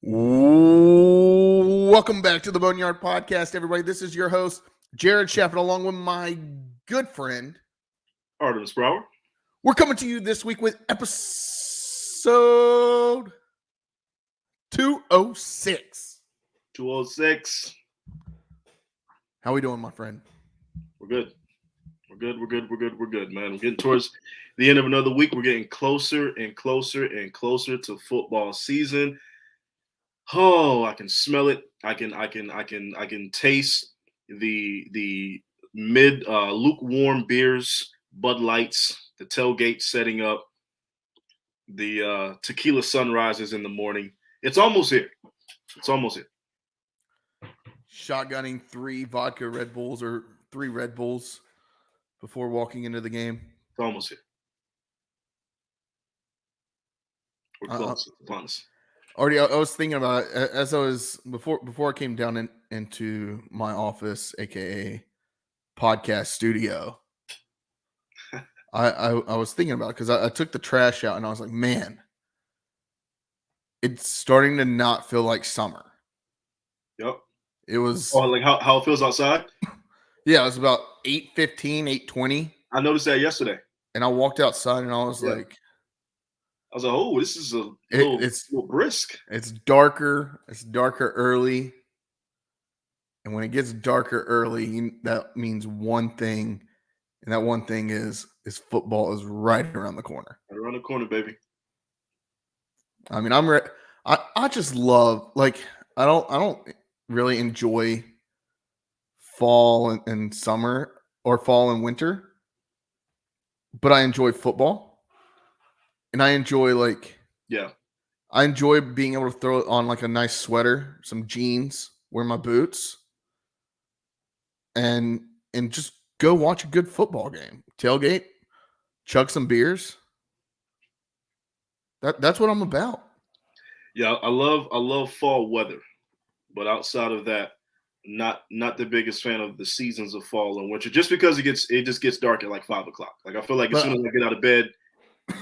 Welcome back to the Boneyard podcast, everybody. This is your host, Jared Shepard, along with my good friend, Artemis Brower. We're coming to you this week with episode 206. 206. How we doing, my friend? We're good. We're good, man. We're getting towards the end of another week. We're getting closer and closer and closer to football season. Oh, I can smell it. I can taste the mid lukewarm beers, Bud Lights, the tailgate setting up, the tequila sunrises in the morning. It's almost here. Shotgunning 3 vodka Red Bulls or 3 Red Bulls before walking into the game. It's almost here. We're close. Promise. Already, I was thinking about it, as I was before I came down into my office, aka podcast studio. I was thinking about it because I took the trash out and I was like, man, it's starting to not feel like summer. Yep. It was like how it feels outside. Yeah, it was about 8:15, 8:20. I noticed that yesterday, and I walked outside and I was like, oh, this is it's a little brisk. It's darker. It's darker early. And when it gets darker early, that means one thing. And that one thing is football is right around the corner. Right around the corner, baby. I mean, I just love, like, I don't really enjoy fall and summer or fall and winter, but I enjoy football. And I enjoy, I enjoy being able to throw on like a nice sweater, some jeans, wear my boots, and just go watch a good football game. Tailgate, chug some beers. That's what I'm about. Yeah, I love fall weather, but outside of that, not the biggest fan of the seasons of fall and winter. Just because it just gets dark at like 5 o'clock. Like I feel like as soon as I get out of bed,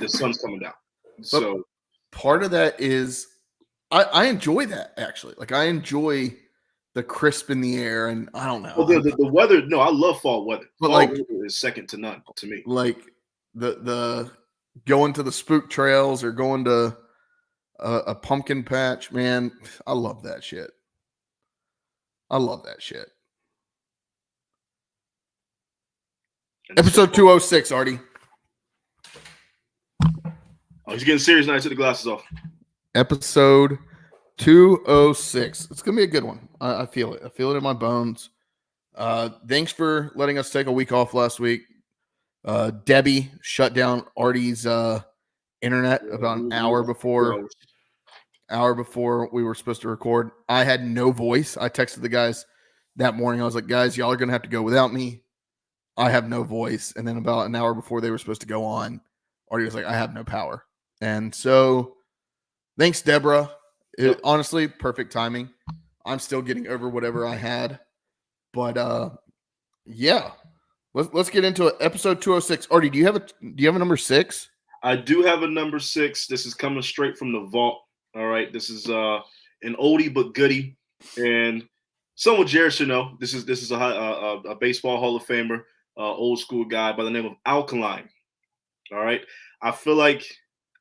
the sun's coming down. So part of that is I enjoy that, actually. Like I enjoy the crisp in the air, and I don't know. Well, the weather. No, I love fall weather. But fall weather is second to none to me. Like the going to the spook trails or going to a pumpkin patch, man. I love that shit. Episode 206, Artie. Oh, he's getting serious now. I took the glasses off. Episode 206. It's going to be a good one. I feel it. I feel it in my bones. Thanks for letting us take a week off last week. Debbie shut down Artie's internet about an hour before we were supposed to record. I had no voice. I texted the guys that morning. I was like, guys, y'all are going to have to go without me. I have no voice. And then about an hour before they were supposed to go on, Artie was like, I have no power. And so thanks, Deborah. Honestly, perfect timing. I'm still getting over whatever I had. But yeah. Let's get into it. Episode 206. Artie, do you have a number 6? I do have a number 6. This is coming straight from the vault. All right. This is an oldie but goodie. And someone Jared should know. This is a baseball Hall of Famer, old school guy by the name of Alkaline. All right. I feel like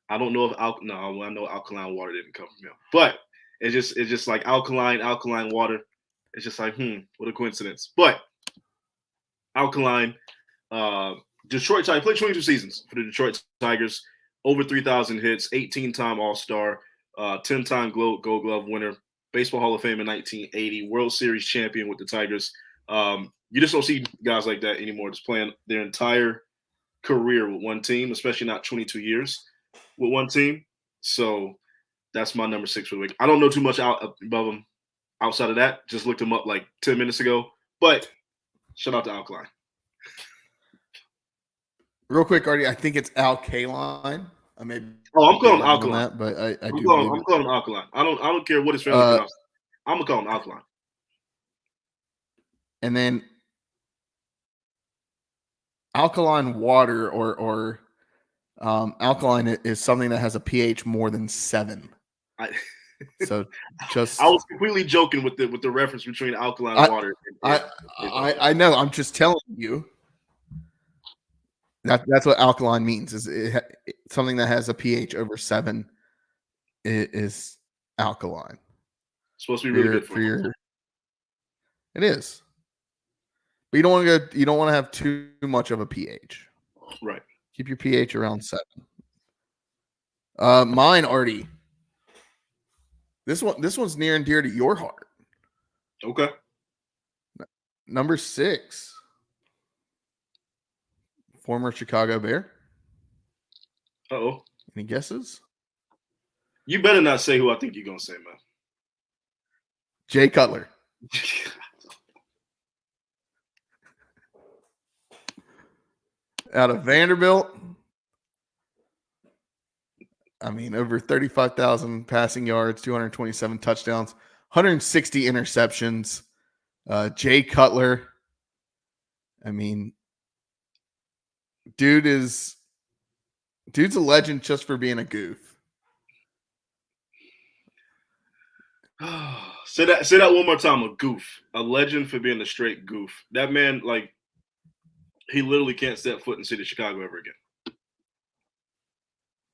I don't know if I know alkaline water didn't come from him, but it's just like alkaline water. It's just like, what a coincidence. But Alkaline, Detroit Tigers, played 22 seasons for the Detroit Tigers, over 3,000 hits, 18-time All-Star, 10-time Gold Glove winner, Baseball Hall of Fame in 1980, World Series champion with the Tigers. You just don't see guys like that anymore, just playing their entire career with one team, especially not 22 years with one team. So that's my number 6 for the week. I don't know too much above him outside of that. Just looked him up like 10 minutes ago. But shout out to Alkaline. Real quick, Artie, I think it's Alkaline. I'm calling him Alkaline. That, but I'm calling him Alkaline. I don't care what his family pronounces. I'm gonna call him Alkaline. And then alkaline water or alkaline is something that has a pH more than 7. So just I was completely joking with the reference between alkaline water. I know. I'm just telling you. That's what alkaline means. Is something that has a pH over 7 is alkaline. It's supposed to be really good for you. It is. But you don't want to go. You don't want to have too much of a pH. Right. Keep your pH around 7. Mine, Artie. This one's near and dear to your heart. Okay. Number 6. Former Chicago Bear. Uh-oh. Any guesses? You better not say who I think you're gonna say, man. Jay Cutler. Out of Vanderbilt. I mean, over 35,000 passing yards, 227 touchdowns, 160 interceptions. Jay Cutler. I mean, dude's a legend just for being a goof. Say that one more time. A goof. A legend for being a straight goof. That man, like, he literally can't step foot in the city of Chicago ever again.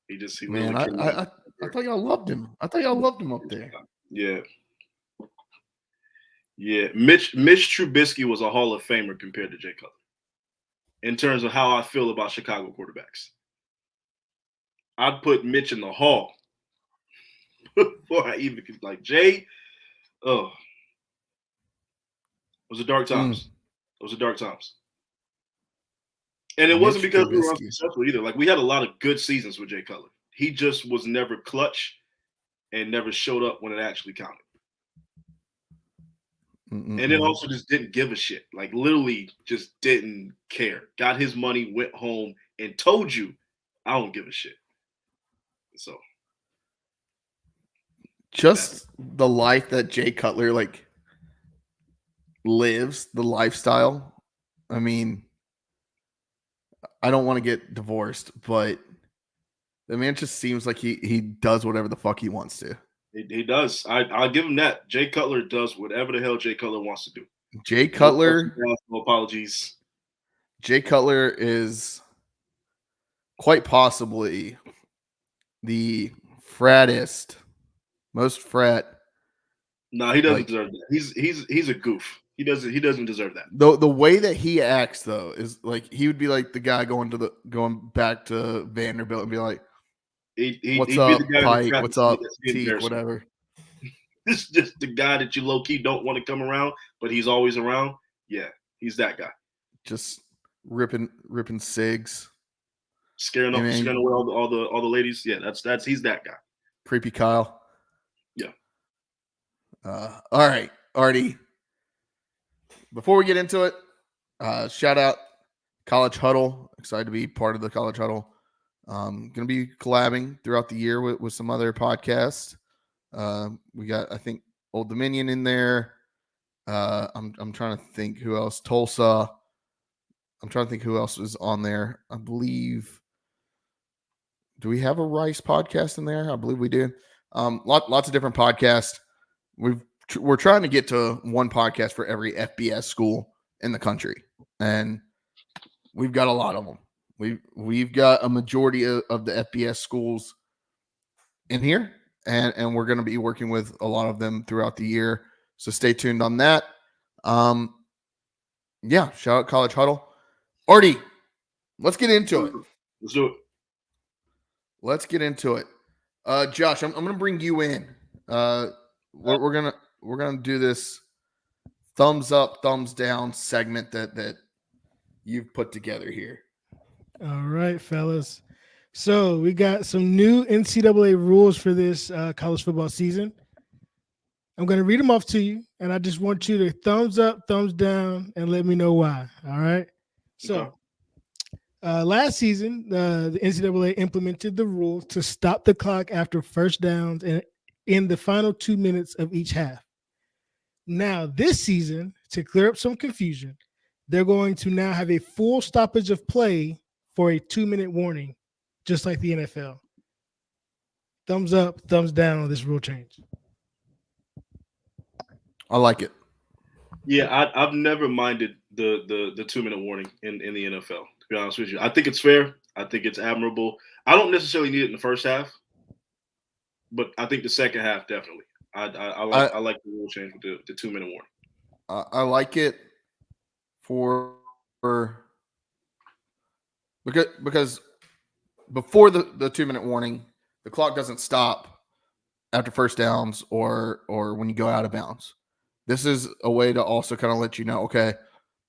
He man, I thought y'all loved him. I thought y'all loved him up there. Yeah. Yeah. Mitch Trubisky was a Hall of Famer compared to Jay Cutler in terms of how I feel about Chicago quarterbacks. I'd put Mitch in the Hall before I even could, like, Jay. Oh, those are dark times. Those are dark times. And it wasn't because we were unsuccessful either. Like, we had a lot of good seasons with Jay Cutler. He just was never clutch and never showed up when it actually counted. And then also just didn't give a shit. Like, literally just didn't care. Got his money, went home, and told you, I don't give a shit. So. Just the life that Jay Cutler, like, lives, the lifestyle. I mean, I don't want to get divorced, but I mean, it just seems like he does whatever the fuck he wants to. He does. I'll give him that. Jay Cutler does whatever the hell Jay Cutler wants to do. Jay Cutler. No apologies. Jay Cutler is quite possibly the most frat. No, he doesn't deserve that. He's a goof. He doesn't deserve that. The way that he acts though is like he would be like the guy going back to Vanderbilt and be like, "What's up, Pike? What's up, Teague? Whatever." This is just the guy that you low key don't want to come around, but he's always around. Yeah, he's that guy. Just ripping cigs, scaring away all the ladies. Yeah, that's he's that guy. Creepy Kyle. Yeah. All right, Artie. Before we get into it, shout out College Huddle. Excited to be part of the College Huddle. Going to be collabing throughout the year with some other podcasts. We got, I think, Old Dominion in there. I'm trying to think who else. Tulsa. I'm trying to think who else is on there. I believe. Do we have a Rice podcast in there? I believe we do. Lots of different podcasts. We're trying to get to one podcast for every FBS school in the country, and we've got a lot of them. We've got a majority of the FBS schools in here, and we're going to be working with a lot of them throughout the year. So stay tuned on that. Yeah, shout out College Huddle. Artie, let's get into it. Let's do it. Let's get into it. Josh, I'm going to bring you in. We're gonna do this thumbs up, thumbs down segment that you've put together here. All right, fellas. So we got some new NCAA rules for this college football season. I'm going to read them off to you, and I just want you to thumbs up, thumbs down, and let me know why. All right. So last season, the NCAA implemented the rule to stop the clock after first downs and in the final 2 minutes of each half. Now, this season, to clear up some confusion, they're going to now have a full stoppage of play for a 2-minute warning, just like the NFL. Thumbs up, thumbs down on this rule change. I like it. Yeah, I've never minded the 2-minute warning in the NFL. To be honest with you, I think it's fair. I think it's admirable. I don't necessarily need it in the first half, but I think the second half definitely. I like the rule change with the 2-minute warning. I like it for because before the 2-minute warning, the clock doesn't stop after first downs or when you go out of bounds. This is a way to also kind of let you know, okay,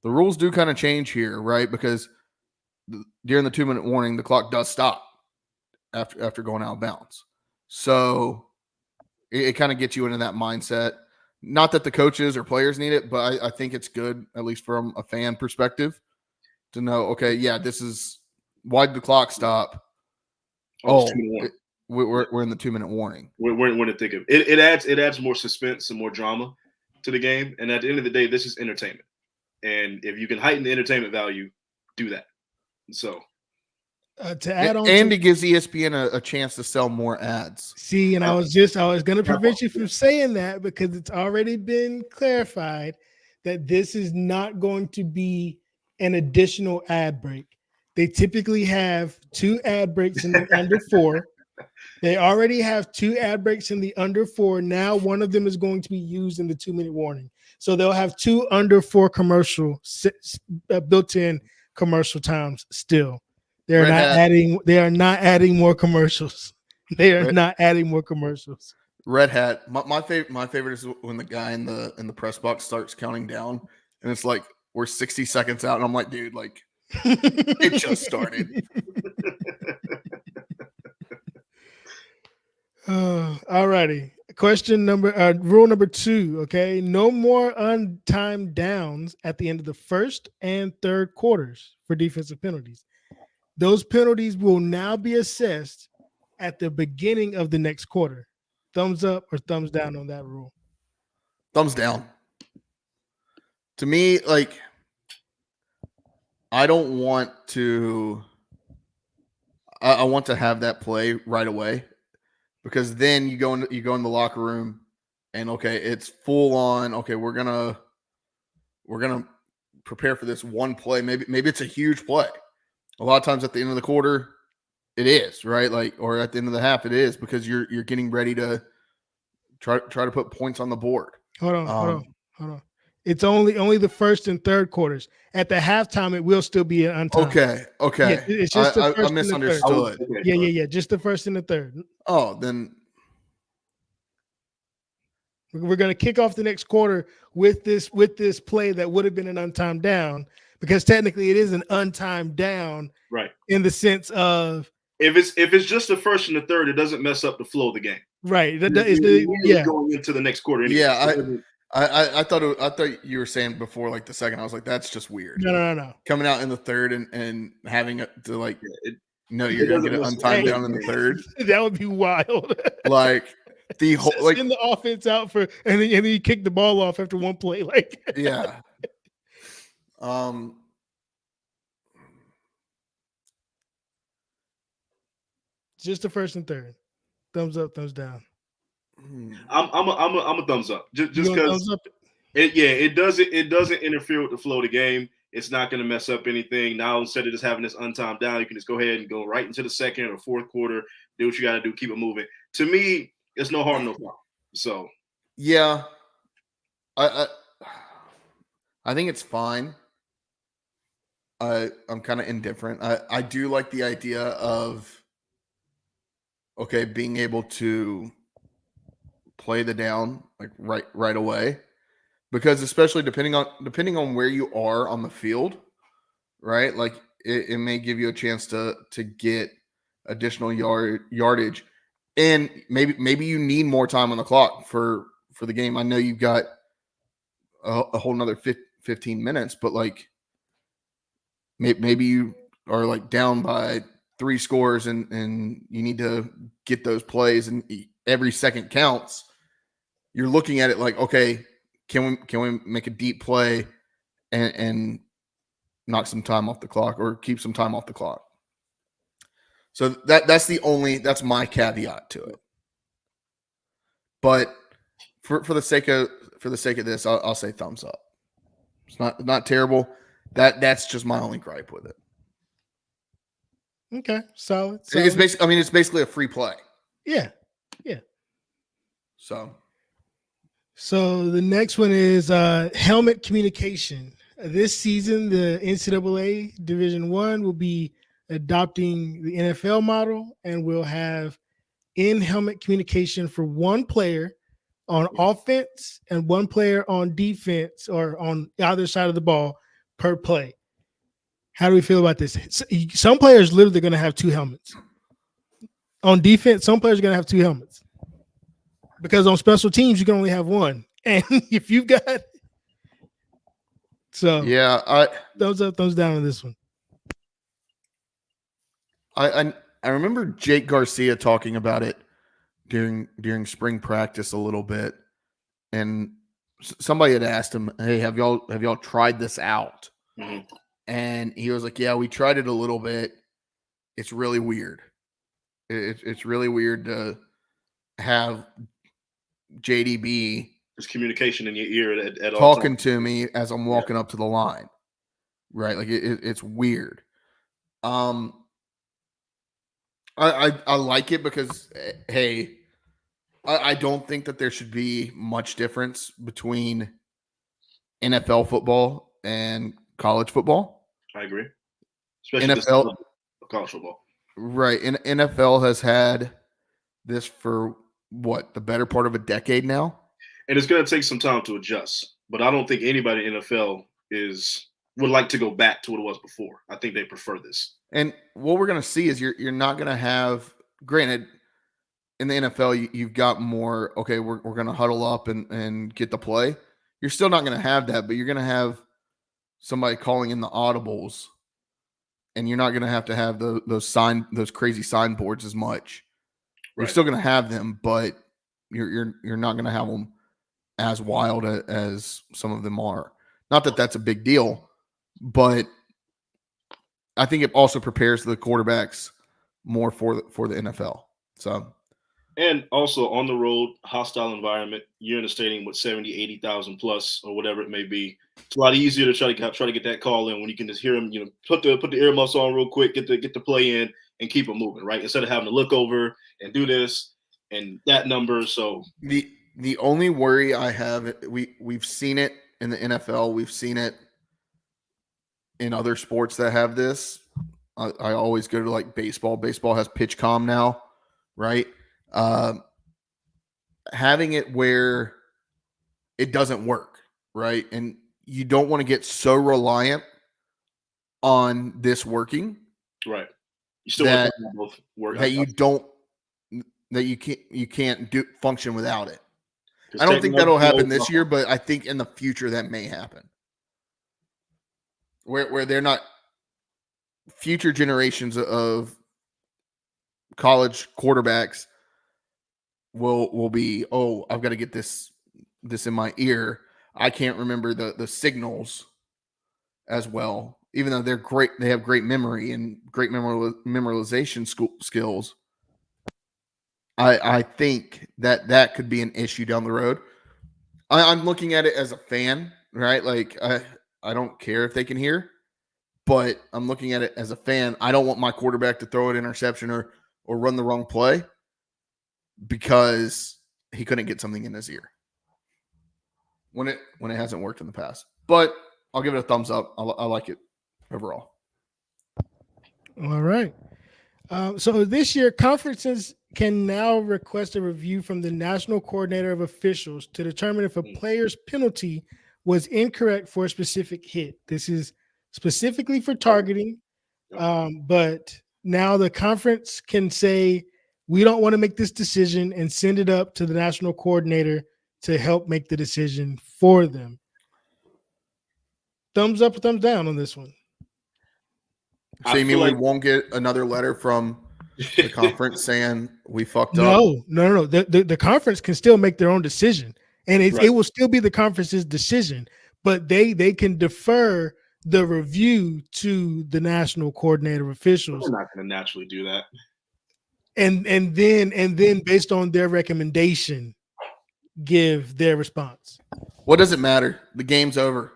the rules do kind of change here, right? Because during the 2-minute warning, the clock does stop after going out of bounds. So it kind of gets you into that mindset. Not that the coaches or players need it, but I think it's good, at least from a fan perspective, to know, okay, yeah, this is why did the clock stop? Oh, we're in the 2-minute warning. We're in the thick of it. It adds more suspense and more drama to the game. And at the end of the day, this is entertainment. And if you can heighten the entertainment value, do that. So to add on, and it gives ESPN a chance to sell more ads. See, and I was going to prevent you from saying that because it's already been clarified that this is not going to be an additional ad break. They typically have 2 ad breaks in the under 4. They already have 2 ad breaks in the under 4. Now one of them is going to be used in the 2-minute warning. So they'll have 2 under 4 commercial built-in commercial times still. They are not adding more commercials. They are not adding more commercials. Red Hat. My favorite is when the guy in the press box starts counting down, and it's like we're 60 seconds out, and I'm like, dude, like it just started. All righty. Rule number 2. Okay, no more untimed downs at the end of the first and third quarters for defensive penalties. Those penalties will now be assessed at the beginning of the next quarter. Thumbs up or thumbs down on that rule? Thumbs down. To me, like, I don't want to. I want to have that play right away, because then you go in the locker room, and okay, it's full on. Okay, we're gonna prepare for this one play. Maybe it's a huge play. A lot of times at the end of the quarter, it is, right? Like, or at the end of the half, it is, because you're getting ready to try to put points on the board. Hold on. It's only the first and third quarters. At the halftime, it will still be an untimed. Okay. Yeah, it's just the first I misunderstood. Yeah. Just the first and the third. Oh, then we're going to kick off the next quarter with this play that would have been an untimed down, because technically it is an untimed down, right? In the sense of if it's just the first and the third, it doesn't mess up the flow of the game, right? Going into the next quarter. Anyway. Yeah, I thought you were saying before, like the second. I was like, that's just weird. No. Coming out in the third and having it to like, you're gonna get an untimed down in the third. That would be wild. Like the whole send the offense out for and then you kick the ball off after one play. Like yeah. Just the first and third. Thumbs up, thumbs down. I'm a thumbs up. Just because it doesn't interfere with the flow of the game. It's not going to mess up anything. Now, instead of just having this untimed down, you can just go ahead and go right into the second or fourth quarter. Do what you got to do. Keep it moving. To me, it's no harm, no foul. So, yeah, I think it's fine. I'm kind of indifferent. I do like the idea of being able to play the down like right away, because especially depending on where you are on the field, right? Like it may give you a chance to get additional yardage, and maybe you need more time on the clock for the game. I know you've got a whole nother 15 minutes, but like maybe you are like down by 3 scores and you need to get those plays, and every second counts. You're looking at it like, okay, can we make a deep play and knock some time off the clock or keep some time off the clock? So that's my caveat to it. But for the sake of for the sake of this, I'll say thumbs up. It's not terrible. That's just my only gripe with it. Okay, solid. It's basically a free play. Yeah. So the next one is helmet communication. This season, the NCAA Division I will be adopting the NFL model and will have in-helmet communication for one player on offense and one player on defense or on either side of the ball per play. How do we feel about this? Some players literally going to have two helmets. On defense, some players are going to have two helmets. Because on special teams, you can only have one. And if you've got... So, yeah, thumbs up, thumbs down on this one. I remember Jake Garcia talking about it during spring practice a little bit. And somebody had asked him, hey, have y'all tried this out? Mm-hmm. And he was like, yeah, we tried it a little bit. It's really weird. It's really weird to have JDB There's communication in your ear at all talking times. to me as I'm walking up to the line, right? Like it's weird. I like it because hey, I don't think that there should be much difference between NFL football and college football. I agree. Especially NFL college football. Right. And NFL has had this for the better part of a decade now. And it's going to take some time to adjust. But I don't think anybody in the NFL would like to go back to what it was before. I think they prefer this. And what we're going to see is you're not going to have, granted, in the NFL, you've got more, okay, we're going to huddle up and get the play. You're still not going to have that, but you're going to have somebody calling in the audibles. And you're not going to have those crazy signboards as much. Right. You're still going to have them, but you're not going to have them as wild as some of them are. Not that that's a big deal, but I think it also prepares the quarterbacks more for the NFL. So, and also on the road, hostile environment. You're in a stadium with 70, 80,000 plus or whatever it may be. It's a lot easier to try to get that call in when you can just hear them. Put the earmuffs on real quick, get the play in, and keep them moving. Right, instead of having to look over and do this and that number. So the only worry I have, we've seen it in the NFL, we've seen it in other sports that have this. I always go to like baseball. Baseball has pitch comm now, right? Having it where it doesn't work, right? And you don't want to get so reliant on this working, right? You still want to both work that you can't function without it. I don't think that'll happen this year, but I think in the future that may happen. Where they're not future generations of college quarterbacks will be, oh, I've got to get this in my ear. I can't remember the signals as well, even though they're great. They have great memory and great memorization skills. I think that could be an issue down the road. I'm looking at it as a fan, right? Like I don't care if they can hear, but I'm looking at it as a fan. I don't want my quarterback to throw an interception or run the wrong play because he couldn't get something in his ear when it hasn't worked in the past. But I'll give it a thumbs up. I like it overall. All right. So this year, conferences can now request a review from the National Coordinator of Officials to determine if a player's penalty was incorrect for a specific hit. This is specifically for targeting, but now the conference can say, we don't want to make this decision and send it up to the National Coordinator to help make the decision for them. Thumbs up or thumbs down on this one? So you mean we won't get another letter from the conference saying we fucked up? No. The conference can still make their own decision, and it will still be the conference's decision, but they can defer the review to the National Coordinator Officials. We're not going to naturally do that. And then based on their recommendation, give their response. What does it matter? The game's over.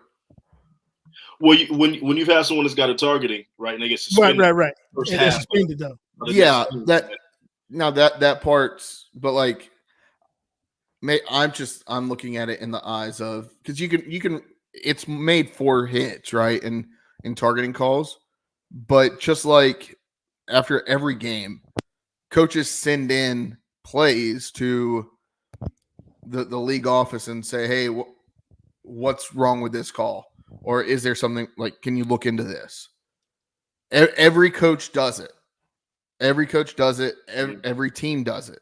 Well, when you've had someone that's got a targeting, right, and they get suspended, Right. First And they're half, suspended though. Yeah, that part's, but like, I'm looking at it in the eyes of, because you can it's made for hits, right, and in targeting calls, but just like after every game, coaches send in plays to the league office and say, hey, what's wrong with this call, or is there something, like, can you look into this? Every coach does it. Every coach does it. Every team does it.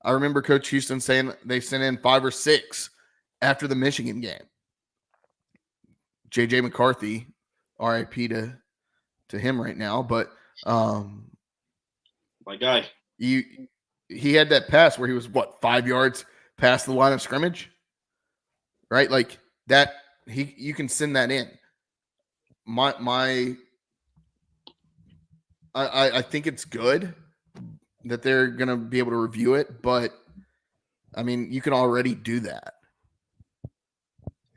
I remember Coach Houston saying they sent in 5 or 6 after the Michigan game. JJ McCarthy, RIP to him right now, but my guy, he had that pass where he was 5 yards past the line of scrimmage, right? Like that, you can send that in. I think it's good that they're going to be able to review it, but I mean, you can already do that.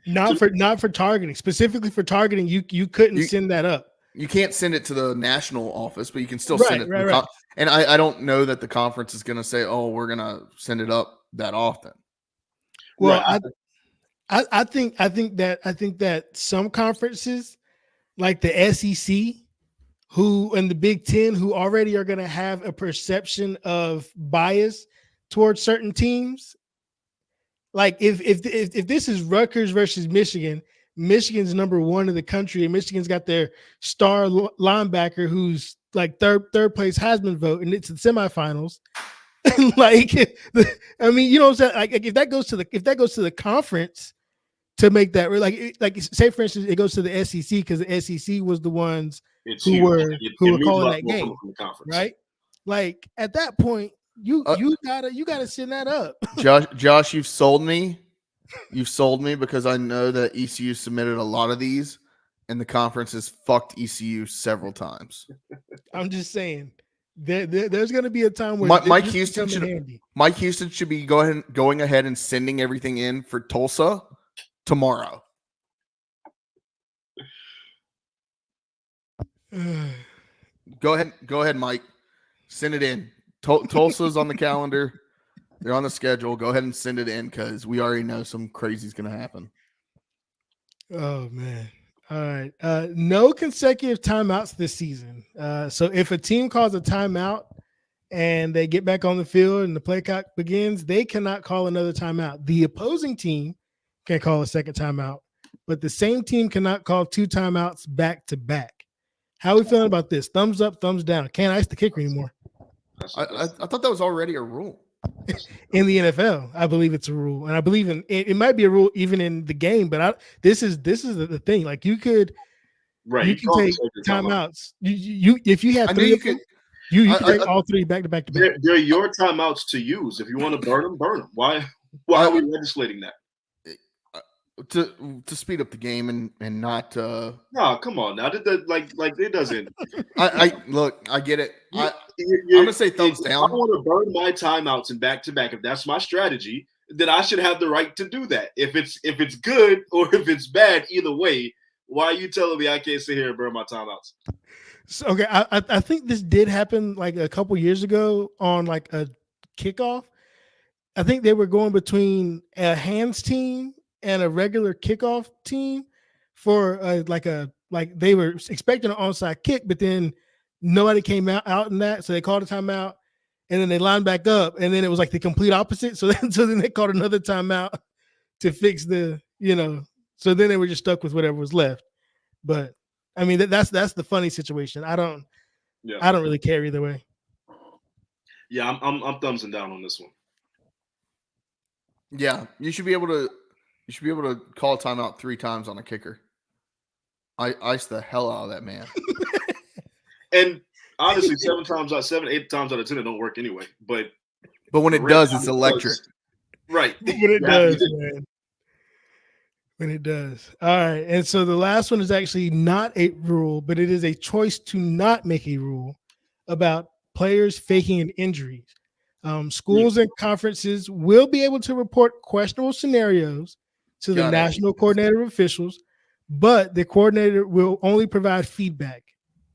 Not for targeting, specifically for targeting. You couldn't send that up. You can't send it to the national office, but you can still Right, send it. right. And I don't know that the conference is going to say, "Oh, we're going to send it up that often." Well, right. I think that some conferences, like the SEC, and the Big Ten, who already are going to have a perception of bias towards certain teams. Like if this is Rutgers versus Michigan, Michigan's number 1 in the country, and Michigan's got their star linebacker who's like third place Heisman vote, and it's the semifinals. Like, I mean, you know what I'm saying? Like if that goes to the conference to make that, like say for instance, it goes to the SEC because the SEC was the ones who were calling that game, right? Like at that point, you gotta send that up. Josh, you've sold me because I know that ECU submitted a lot of these, and the conference has fucked ECU several times. I'm just saying there's going to be a time where Mike Houston should be going ahead and sending everything in for Tulsa tomorrow. Go ahead, Mike. Send it in. Tulsa's on the calendar. They're on the schedule. Go ahead and send it in because we already know some crazy is going to happen. Oh, man. All right. No consecutive timeouts this season. So if a team calls a timeout and they get back on the field and the play clock begins, they cannot call another timeout. The opposing team can call a second timeout, but the same team cannot call 2 timeouts back to back. How are we feeling about this? Thumbs up, thumbs down. Can't ice the kicker anymore. I thought that was already a rule. In the NFL, I believe it's a rule, and I believe it might be a rule even in the game. But this is the thing. Like you can take timeouts. You if you have 3, you can take all 3 back to back to back. They're your timeouts to use. If you want to burn them. Why are we legislating that? To speed up the game and not no, come on now. Like it doesn't. Look, I get it. I'm gonna say thumbs down. I want to burn my timeouts and back to back. If that's my strategy, then I should have the right to do that. If it's good or if it's bad, either way, why are you telling me I can't sit here and burn my timeouts? So, okay, I think this did happen like a couple years ago on like a kickoff. I think they were going between a hands team and a regular kickoff team for like they were expecting an onside kick, but then nobody came out in that, so they called a timeout, and then they lined back up, and then it was like the complete opposite. So then they called another timeout to fix the, so then they were just stuck with whatever was left. But I mean that's the funny situation. I don't really care either way. Yeah, I'm thumbs and down on this one. Yeah, you should be able to call a timeout 3 times on a kicker. I ice the hell out of that man. And honestly, 8 times out of 10, it don't work anyway. But when it does, it's electric. Right. When it does, man. When it does. All right. And so the last one is actually not a rule, but it is a choice to not make a rule about players faking an injury. Schools and conferences will be able to report questionable scenarios to the national coordinator of officials, but the coordinator will only provide feedback.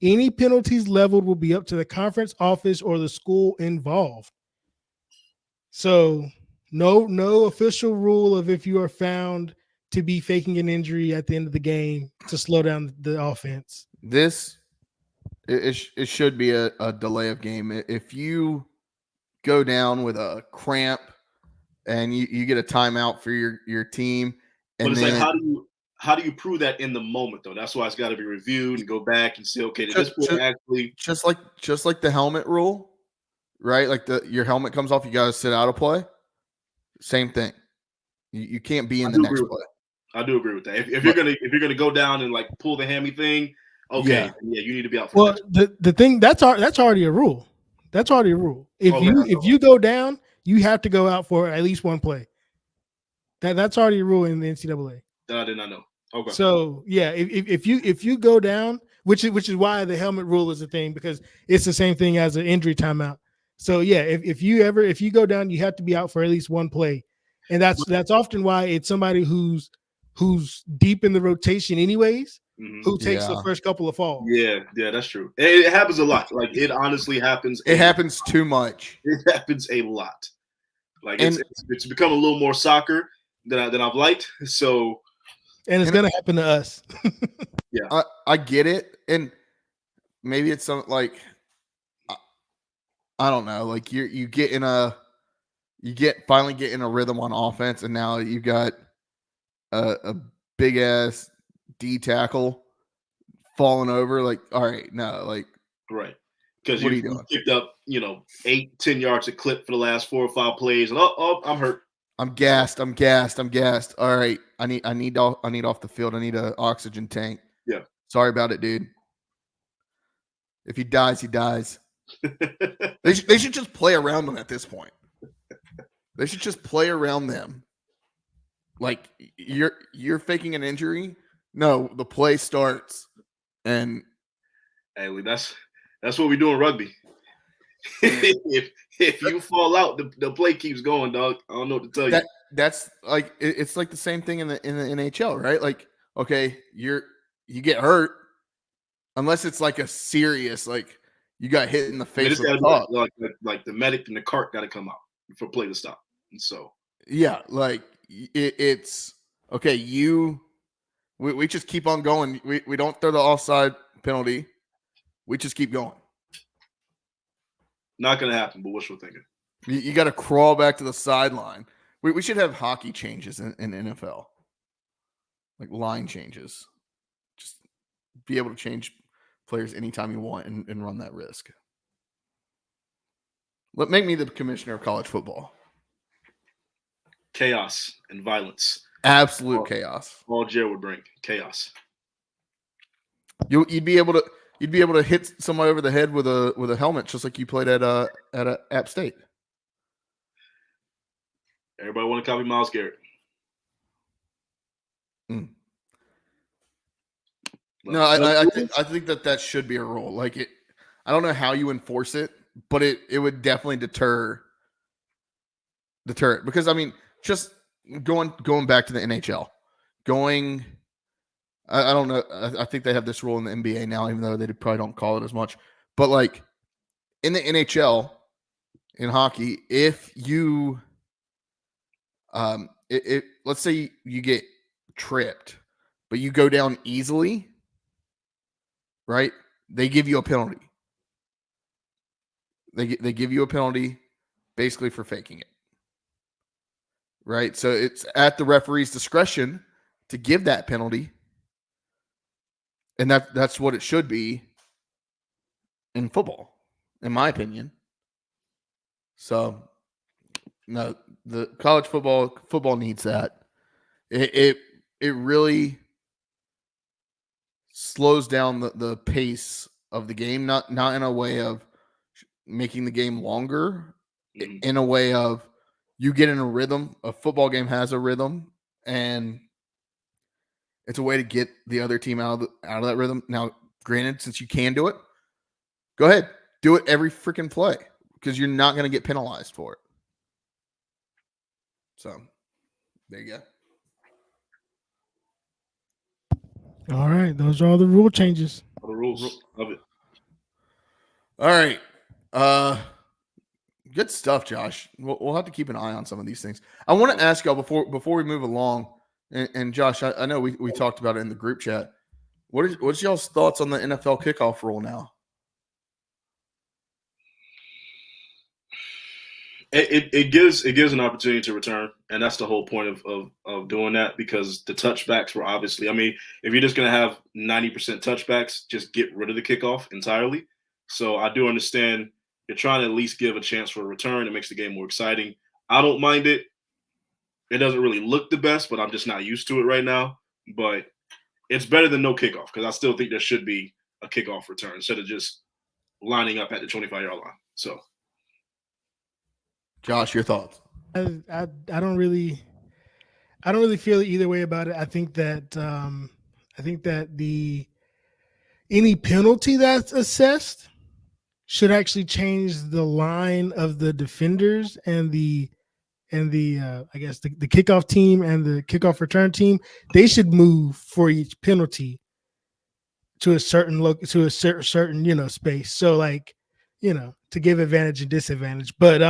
Any penalties leveled will be up to the conference office or the school involved. So no official rule of if you are found to be faking an injury at the end of the game to slow down the offense. It should be a delay of game. If you go down with a cramp and you get a timeout for your team, but it's like how do you prove that in the moment though? That's why it's got to be reviewed and go back and say, okay, did this player actually just like the helmet rule, right? Like your helmet comes off, you got to sit out of play. Same thing. You can't be in the next play. I do agree with that. If you're gonna go down and like pull the hammy thing, okay, yeah, you need to be out for. Well, the thing that's already a rule. That's already a rule. If you go down, you have to go out for at least one play. That's already a rule in the NCAA. That I did not know. Okay. So yeah, if you go down, which is why the helmet rule is a thing, because it's the same thing as an injury timeout. So yeah, if you go down, you have to be out for at least one play, and that's often why it's somebody who's deep in the rotation anyways, who takes the first couple of falls. Yeah, that's true. It happens a lot. Like it honestly happens. It happens too much. It happens a lot. Like it's become a little more soccer than I've liked. So. And it's gonna happen to us. Yeah, I get it, and maybe it's something like I don't know. Like you finally get in a rhythm on offense, and now you got a big ass D tackle falling over. Like, all right, no, like right, because you picked up 8-10 yards a clip for the last 4 or 5 plays, and I'm hurt. I'm gassed. All right, I need off the field. I need an oxygen tank. Yeah. Sorry about it, dude. If he dies, he dies. They should just play around them at this point. They should just play around them. Like you're faking an injury. No, the play starts, and hey, that's what we do in rugby. if you fall out, the play keeps going, dog. I don't know what to tell you. That's like it's like the same thing in the NHL, right? Like, okay, you get hurt unless it's like a serious, like you got hit in the face with a puck. Like the medic and the cart got to come out for play to stop. And so yeah, like it's okay. We just keep on going. We don't throw the offside penalty. We just keep going. Not going to happen, but wishful thinking. You got to crawl back to the sideline. We should have hockey changes in NFL, like line changes. Just be able to change players anytime you want and run that risk. Make me the commissioner of college football. Chaos and violence. Absolute chaos. All Jared would bring chaos. You'd be able to hit somebody over the head with a helmet, just like you played at App State. Everybody want to copy Myles Garrett. No, I think that should be a rule. Like it, I don't know how you enforce it, but it would definitely deter it, because I mean, just going back to the NHL, I don't know. I think they have this rule in the NBA now, even though they probably don't call it as much. But like in the NHL, in hockey, if you, let's say you get tripped, but you go down easily, right? They give you a penalty. They give you a penalty, basically for faking it, right? So it's at the referee's discretion to give that penalty. And that's what it should be in football, in my opinion. So, no, the college football needs that. It really slows down the pace of the game, not in a way of making the game longer, in a way of you get in a rhythm. A football game has a rhythm, and it's a way to get the other team out of that rhythm. Now, granted, since you can do it, go ahead, do it every freaking play. because you're not going to get penalized for it. So there you go. All right, those are all the rule changes. All the rules. Love it. All right. Good stuff, Josh. We'll have to keep an eye on some of these things. I want to ask y'all before we move along, and Josh, I know we talked about it in the group chat. What's y'all's thoughts on the NFL kickoff rule now? It gives an opportunity to return, and that's the whole point of doing that, because the touchbacks were obviously. I mean, if you're just going to have 90% touchbacks, just get rid of the kickoff entirely. So I do understand you're trying to at least give a chance for a return. It makes the game more exciting. I don't mind it. It doesn't really look the best, but I'm just not used to it right now. But it's better than no kickoff, because I still think there should be a kickoff return instead of just lining up at the 25-yard line. So. Josh, your thoughts? I don't really feel either way about it. I think that any penalty that's assessed should actually change the line of the defenders and the I guess the kickoff team and the kickoff return team. They should move for each penalty to a certain certain space. So like, to give advantage and disadvantage. But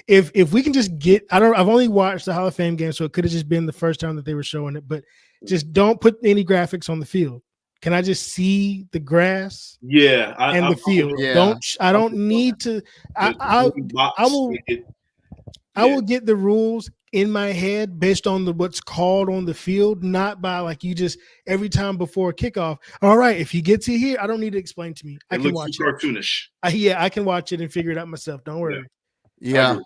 if we can just get, I've only watched the Hall of Fame game, so it could have just been the first time that they were showing it, but just don't put any graphics on the field. Can I just see the grass? Yeah, and the field. Yeah. I don't need to. I will get the rules in my head based on what's called on the field, not by like you just every time before kickoff. All right, if he gets it here, I don't need to explain to me. I can watch it. Cartoonish. I can watch it and figure it out myself. Don't worry. Yeah.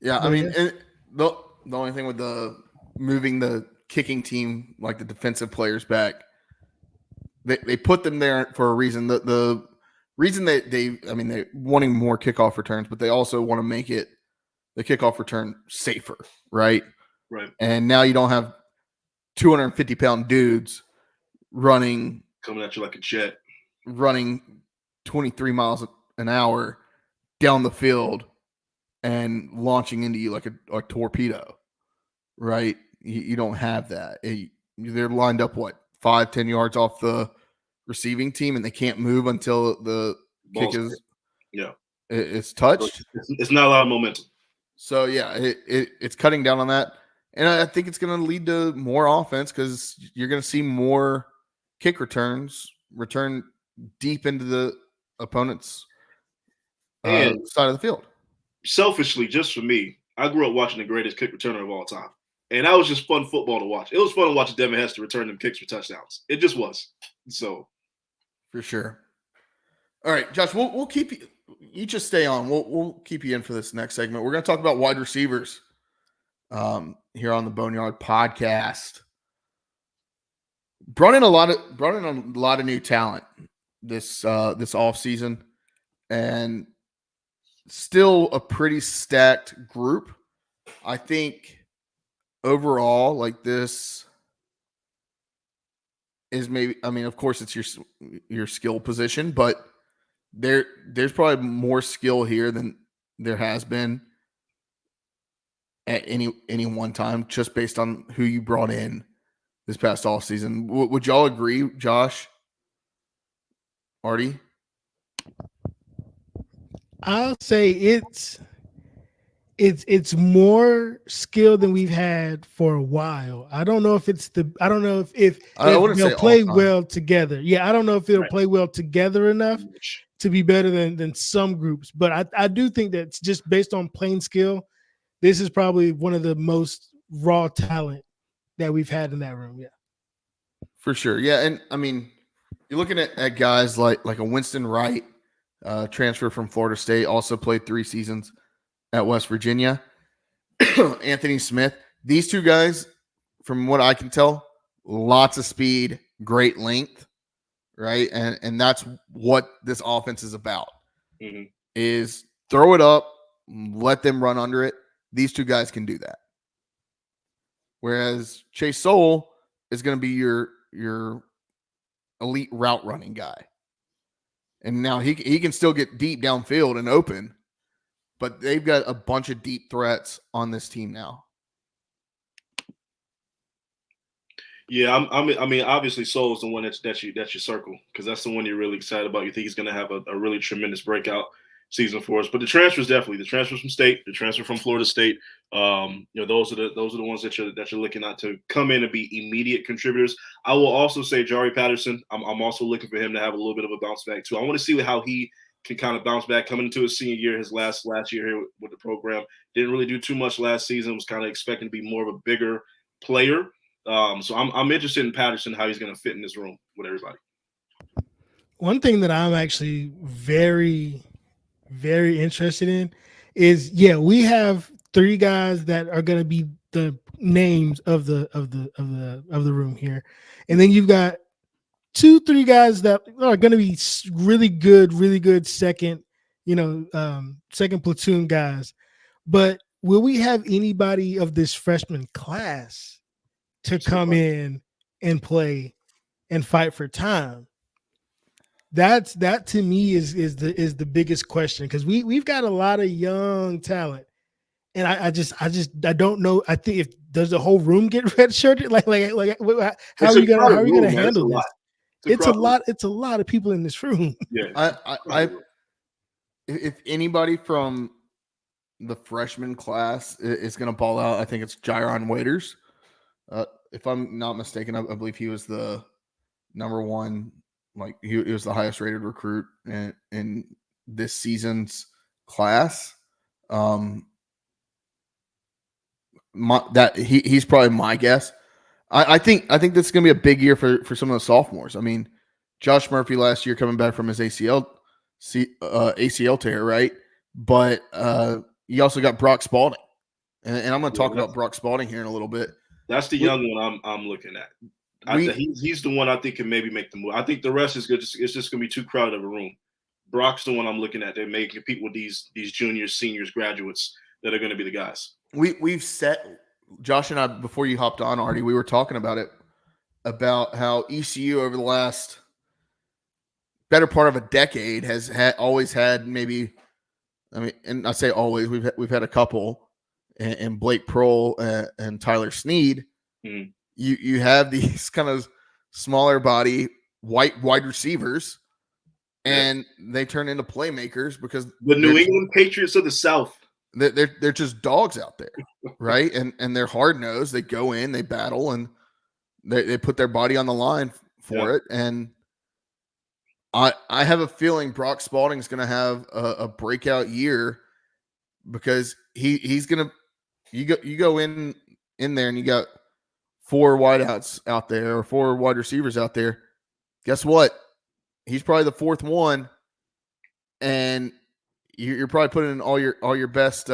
Yeah, I mean, the only thing with the moving the kicking team, like the defensive players back, they put them there for a reason. The reason they're wanting more kickoff returns, but they also want to make it the kickoff return safer, right? Right. And now you don't have 250-pound dudes coming at you like a jet, running 23 miles an hour down the field and launching into you like a torpedo, right? You don't have that. They're lined up 5-10 yards off the receiving team, and they can't move until the kick is it's touched. It's not a lot of momentum. So yeah, it's cutting down on that, and I think it's going to lead to more offense because you're going to see more kick return deep into the opponent's side of the field. Selfishly, just for me, I grew up watching the greatest kick returner of all time. And that was just fun football to watch. It was fun to watch Devin Hester return them kicks for touchdowns. It just was. So, for sure. All right, Josh, we'll keep you. You just stay on. We'll keep you in for this next segment. We're going to talk about wide receivers here on the Boneyard podcast. Brought in a lot of new talent this off season, and still a pretty stacked group. I think overall, like, this is maybe, I mean, of course it's your skill position, but there's probably more skill here than there has been at any one time, just based on who you brought in this past off season. Would y'all agree, Josh? Artie? I'll say it's more skill than we've had for a while. I don't know if they'll play well together. Yeah, I don't know if they'll play well together enough to be better than some groups. But I do think that just based on plain skill, this is probably one of the most raw talent that we've had in that room. Yeah, for sure. Yeah, and I mean, you're looking at guys like a Winston Wright, transfer from Florida State, also played 3 seasons at West Virginia. Anthony Smith. These two guys, from what I can tell, lots of speed, great length, right? And that's what this offense is about. Mm-hmm. Is throw it up, let them run under it. These two guys can do that. Whereas Chase Soule is going to be your elite route running guy. And now he can still get deep downfield and open, but they've got a bunch of deep threats on this team now. Yeah, I mean, obviously, Soul is the one that you circle because that's the one you're really excited about. You think he's going to have a really tremendous breakout season for us. But the transfers the transfers from State, the transfer from Florida State. Those are the ones that you're looking at to come in and be immediate contributors. I will also say Jari Patterson. I'm also looking for him to have a little bit of a bounce back too. I want to see how he can kind of bounce back coming into his senior year. His last year here with the program didn't really do too much last season. Was kind of expecting to be more of a bigger player. So I'm interested in Patterson, how he's going to fit in this room with everybody. One thing that I'm actually very, very interested in is, we have 3 guys that are going to be the names of the room here, and then you've got 2-3 guys that are going to be really good second platoon guys. But will we have anybody of this freshman class to come in and play and fight for time? That to me is the biggest question, because we've got a lot of young talent, and I don't know. I think does the whole room get redshirted? How are you gonna handle this? It's a lot of people in this room. Yeah, If anybody from the freshman class is going to ball out, I think it's Jaron Waiters. If I'm not mistaken, I believe he was the number 1, he was the highest rated recruit in this season's class. He's probably my guess. I think this is going to be a big year for some of the sophomores. I mean, Josh Murphy last year coming back from his ACL tear, right? But you also got Brock Spalding, and I'm going to talk about Brock Spalding here in a little bit. That's the young one I'm looking at. He's the one I think can maybe make the move. I think the rest is good. It's just going to be too crowded of a room. Brock's the one I'm looking at. They may compete with these juniors, seniors, graduates that are going to be the guys. We've set, Josh and I, before you hopped on, Artie, we were talking about it, about how ECU over the last better part of a decade has always had maybe, I mean, and I say always, we've had a couple, and Blake Prohl and Tyler Snead. Mm. You have these kind of smaller body wide receivers, and they turn into playmakers because the New England Patriots of the South. They're just dogs out there, right? And they're hard nosed. They go in, they battle, and they put their body on the line for it. And I have a feeling Brock Spalding is going to have a breakout year, because he's going to. You go in there and you got 4 wideouts out there, or 4 wide receivers out there. Guess what? He's probably the 4th one, and you're probably putting in all your best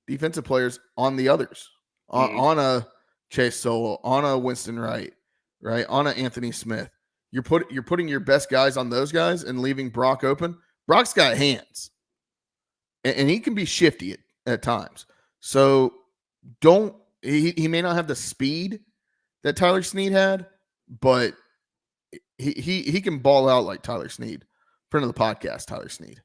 defensive players on the others, on a Chase Sowell, on a Winston Wright, right, on a Anthony Smith. You're putting your best guys on those guys and leaving Brock open. Brock's got hands, and he can be shifty at times. So he may not have the speed that Tyler Snead had, but he can ball out like Tyler Snead. Friend of the podcast, Tyler Snead.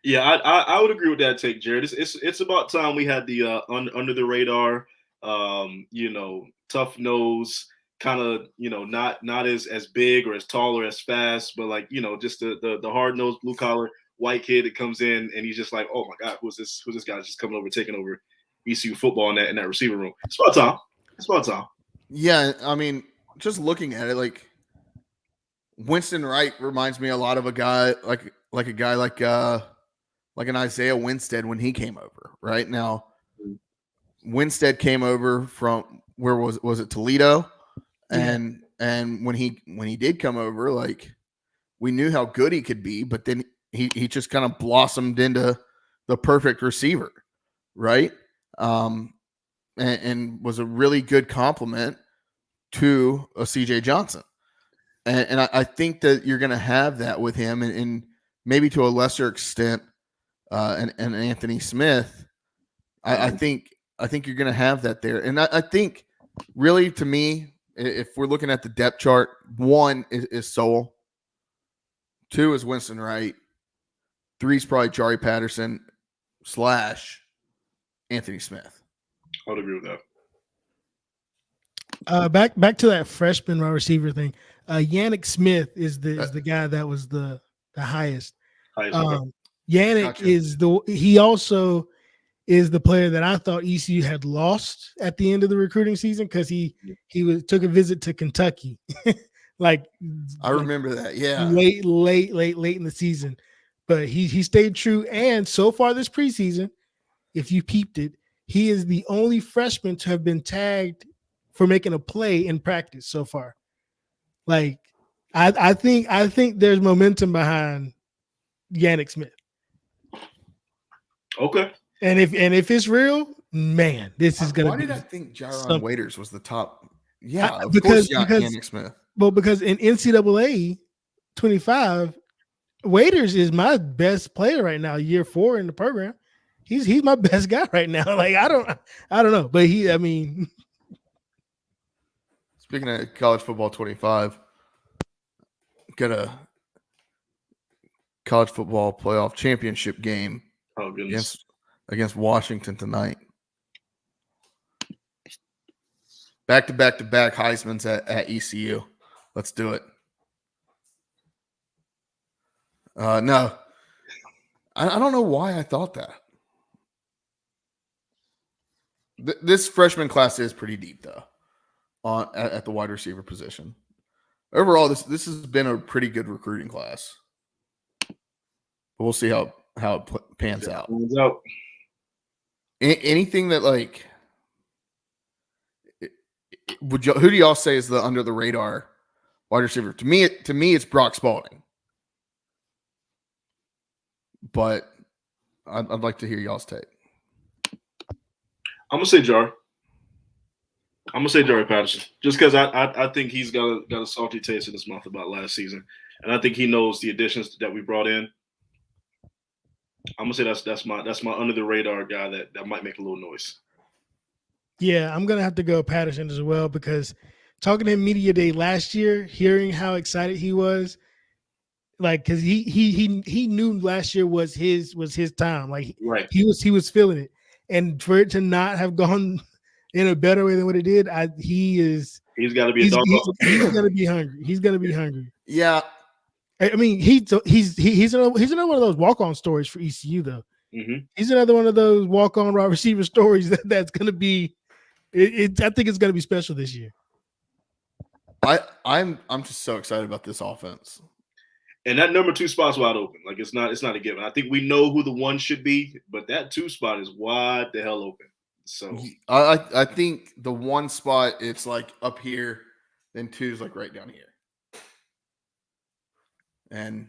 Yeah, I would agree with that take, Jared. It's about time we had the under the radar, tough nose, kind of, not as big or as tall or as fast, but just the hard nosed blue collar white kid that comes in and he's just like, oh my God, who's this guy just coming over, taking over ECU football in that receiver room. It's about time. Yeah, I mean, just looking at it, Winston Wright reminds me a lot of a guy like an Isaiah Winstead when he came over. Right now, Winstead came over from, where was it, Toledo, and when he did come over, we knew how good he could be, but then he just kind of blossomed into the perfect receiver, right? And was a really good compliment to a CJ Johnson. And I think that you're going to have that with him, and maybe to a lesser extent, and Anthony Smith. I think you're going to have that there. And I think, really, to me, if we're looking at the depth chart, 1 is Sowell, 2 is Winston Wright, 3 is probably Jari Patterson / Anthony Smith. I would agree with that. Back to that freshman wide receiver thing. Yannick Smith is the guy that was the highest. Yannick Gotcha. he also is the player that I thought ECU had lost at the end of the recruiting season because he took a visit to Kentucky, I remember that. Yeah, late in the season, but he stayed true. And so far this preseason, if you peeped it, he is the only freshman to have been tagged for making a play in practice so far. Like, I think there's momentum behind Yannick Smith. Okay. And if it's real, man, this is gonna. Why be did I think Jaron Waiters was the top? Yeah, because Yannick Smith. Well, because in NCAA 25, Waiters is my best player right now. Year 4 in the program, he's my best guy right now. Like I don't know, but Speaking of college football 25, got a college football playoff championship game against Washington tonight. Back to back Heisman's at ECU. Let's do it. No, I don't know why I thought that. This freshman class is pretty deep though. At the wide receiver position. Overall, this has been a pretty good recruiting class. But we'll see how it pans out. Anything that who do y'all say is the under the radar wide receiver? To me, it's Brock Spalding. But I'd like to hear y'all's take. I'm gonna say Jar. I'm gonna say Jari Patterson, just because I think he's got a salty taste in his mouth about last season, and I think he knows the additions that we brought in. I'm gonna say that's my under the radar guy that might make a little noise. Yeah, I'm gonna have to go Patterson as well because talking to him media day last year, hearing how excited he was, because he knew last year was his time. Like right. he was feeling it, and for it to not have gone in a better way than what it did, he's got to be a dog. He's gonna be hungry. He's gonna be hungry. Yeah, I mean he's another one of those walk-on stories for ECU though. Mm-hmm. He's another one of those walk-on wide receiver stories that's gonna be. I think it's gonna be special this year. I'm just so excited about this offense. And that number 2 spot's wide open. Like it's not a given. I think we know who the 1 should be, but that 2 spot is wide the hell open. So I think the 1 spot it's like up here, then 2 is like right down here. And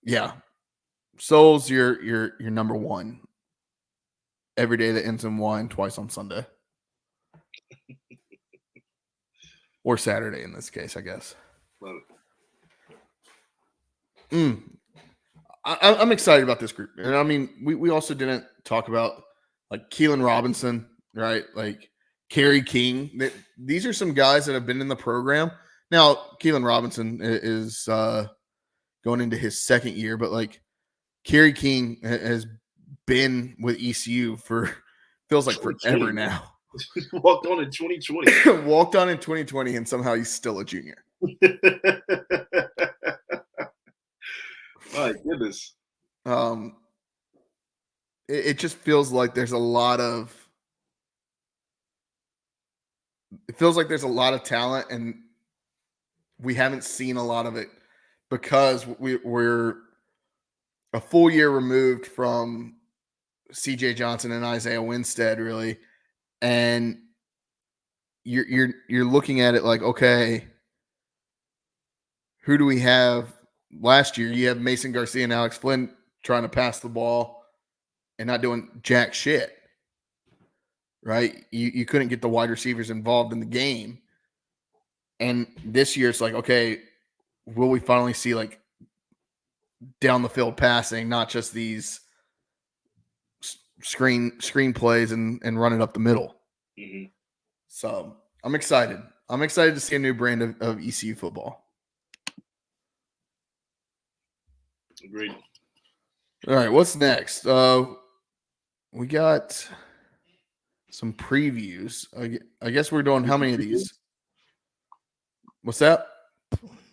yeah, Soul's your number 1. Every day that ends in 1, twice on Sunday. Or Saturday in this case, I guess. Love it. I'm excited about this group. And I mean, we also didn't talk about like Keelan Robinson, right? Like Kerry King. These are some guys that have been in the program. Now, Keelan Robinson is going into his 2nd year, but like Kerry King has been with ECU for feels like forever now. Walked on in 2020. Walked on in 2020, and somehow he's still a junior. My goodness. It just feels like there's a lot of talent, and we haven't seen a lot of it because we're a full year removed from CJ Johnson and Isaiah Winstead, really. And you're looking at it like, okay, who do we have? Last year, you have Mason Garcia and Alex Flynn trying to pass the ball and not doing jack shit, right? You couldn't get the wide receivers involved in the game. And this year, it's like, okay, will we finally see like down the field passing, not just these screen plays and run it up the middle? Mm-hmm. So I'm excited. I'm excited to see a new brand of ECU football. Agreed. All right, what's next? We got some previews. I guess we're doing how many of these? What's that?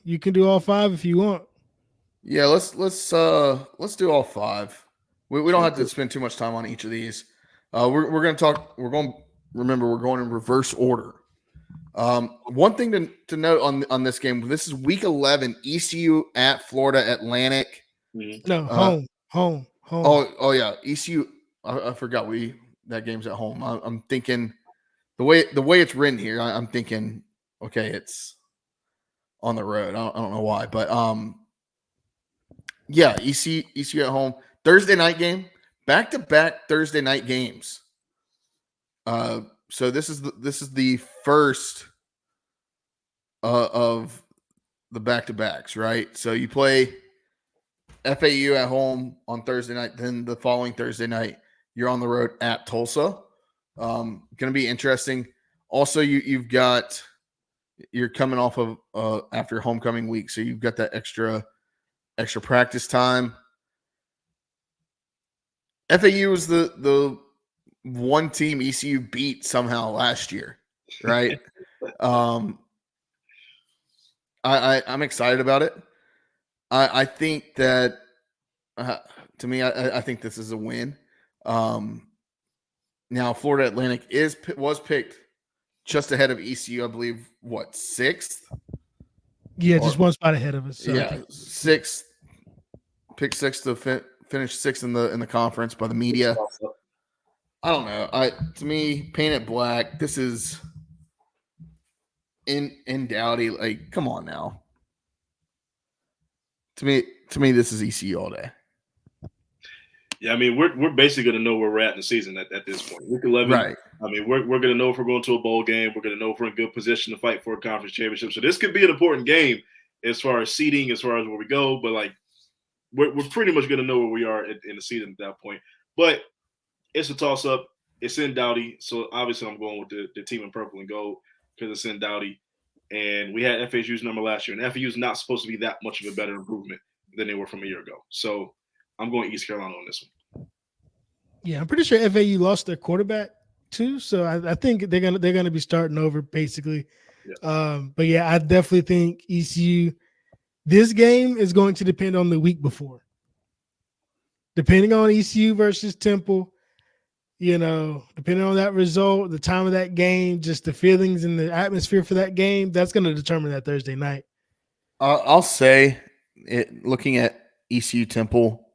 You can do all 5 if you want. Yeah, let's do all 5. We don't have to spend too much time on each of these. We're going to talk. We're going in reverse order. One thing to note on this game. This is week 11. ECU at Florida Atlantic. No, home. Oh yeah, ECU. I forgot that game's at home. I'm thinking the way it's written here. I'm thinking okay, it's on the road. I don't know why, but yeah, ECU at home. Thursday night game, back-to-back Thursday night games. So this is the first of the back-to-backs, right? So you play FAU at home on Thursday night, then the following Thursday night you're on the road at Tulsa. Going to be interesting. Also, you're coming off of after homecoming week, so you've got that extra practice time. FAU was the one team ECU beat somehow last year, right? I'm excited about it. I think that to me, I think this is a win. Now Florida Atlantic was picked just ahead of ECU, I believe. What, 6th? Yeah, just one spot ahead of us. So yeah, 6th. Picked 6th to finish 6th in the conference by the media. I don't know. To me, paint it black. This is in Dowdy. Like, come on now. To me, this is ECU all day. Yeah, I mean, we're basically going to know where we're at in the season at this point. Week 11, right? I mean, we're going to know if we're going to a bowl game. We're going to know if we're in good position to fight for a conference championship. So this could be an important game as far as seeding, as far as where we go. But like, we're pretty much going to know where we are in the season at that point. But it's a toss up. It's in Dowdy, so obviously I'm going with the team in purple and gold because it's in Dowdy. And we had FAU's number last year, and FAU's not supposed to be that much of a better improvement than they were from a year ago. So I'm going East Carolina on this one. Yeah, I'm pretty sure FAU lost their quarterback too, so I think they're gonna be starting over basically. Yeah. But yeah, I definitely think ECU. This game is going to depend on the week before. Depending on ECU versus Temple, depending on that result, the time of that game, just the feelings and the atmosphere for that game, that's going to determine that Thursday night. I'll say, looking at ECU Temple,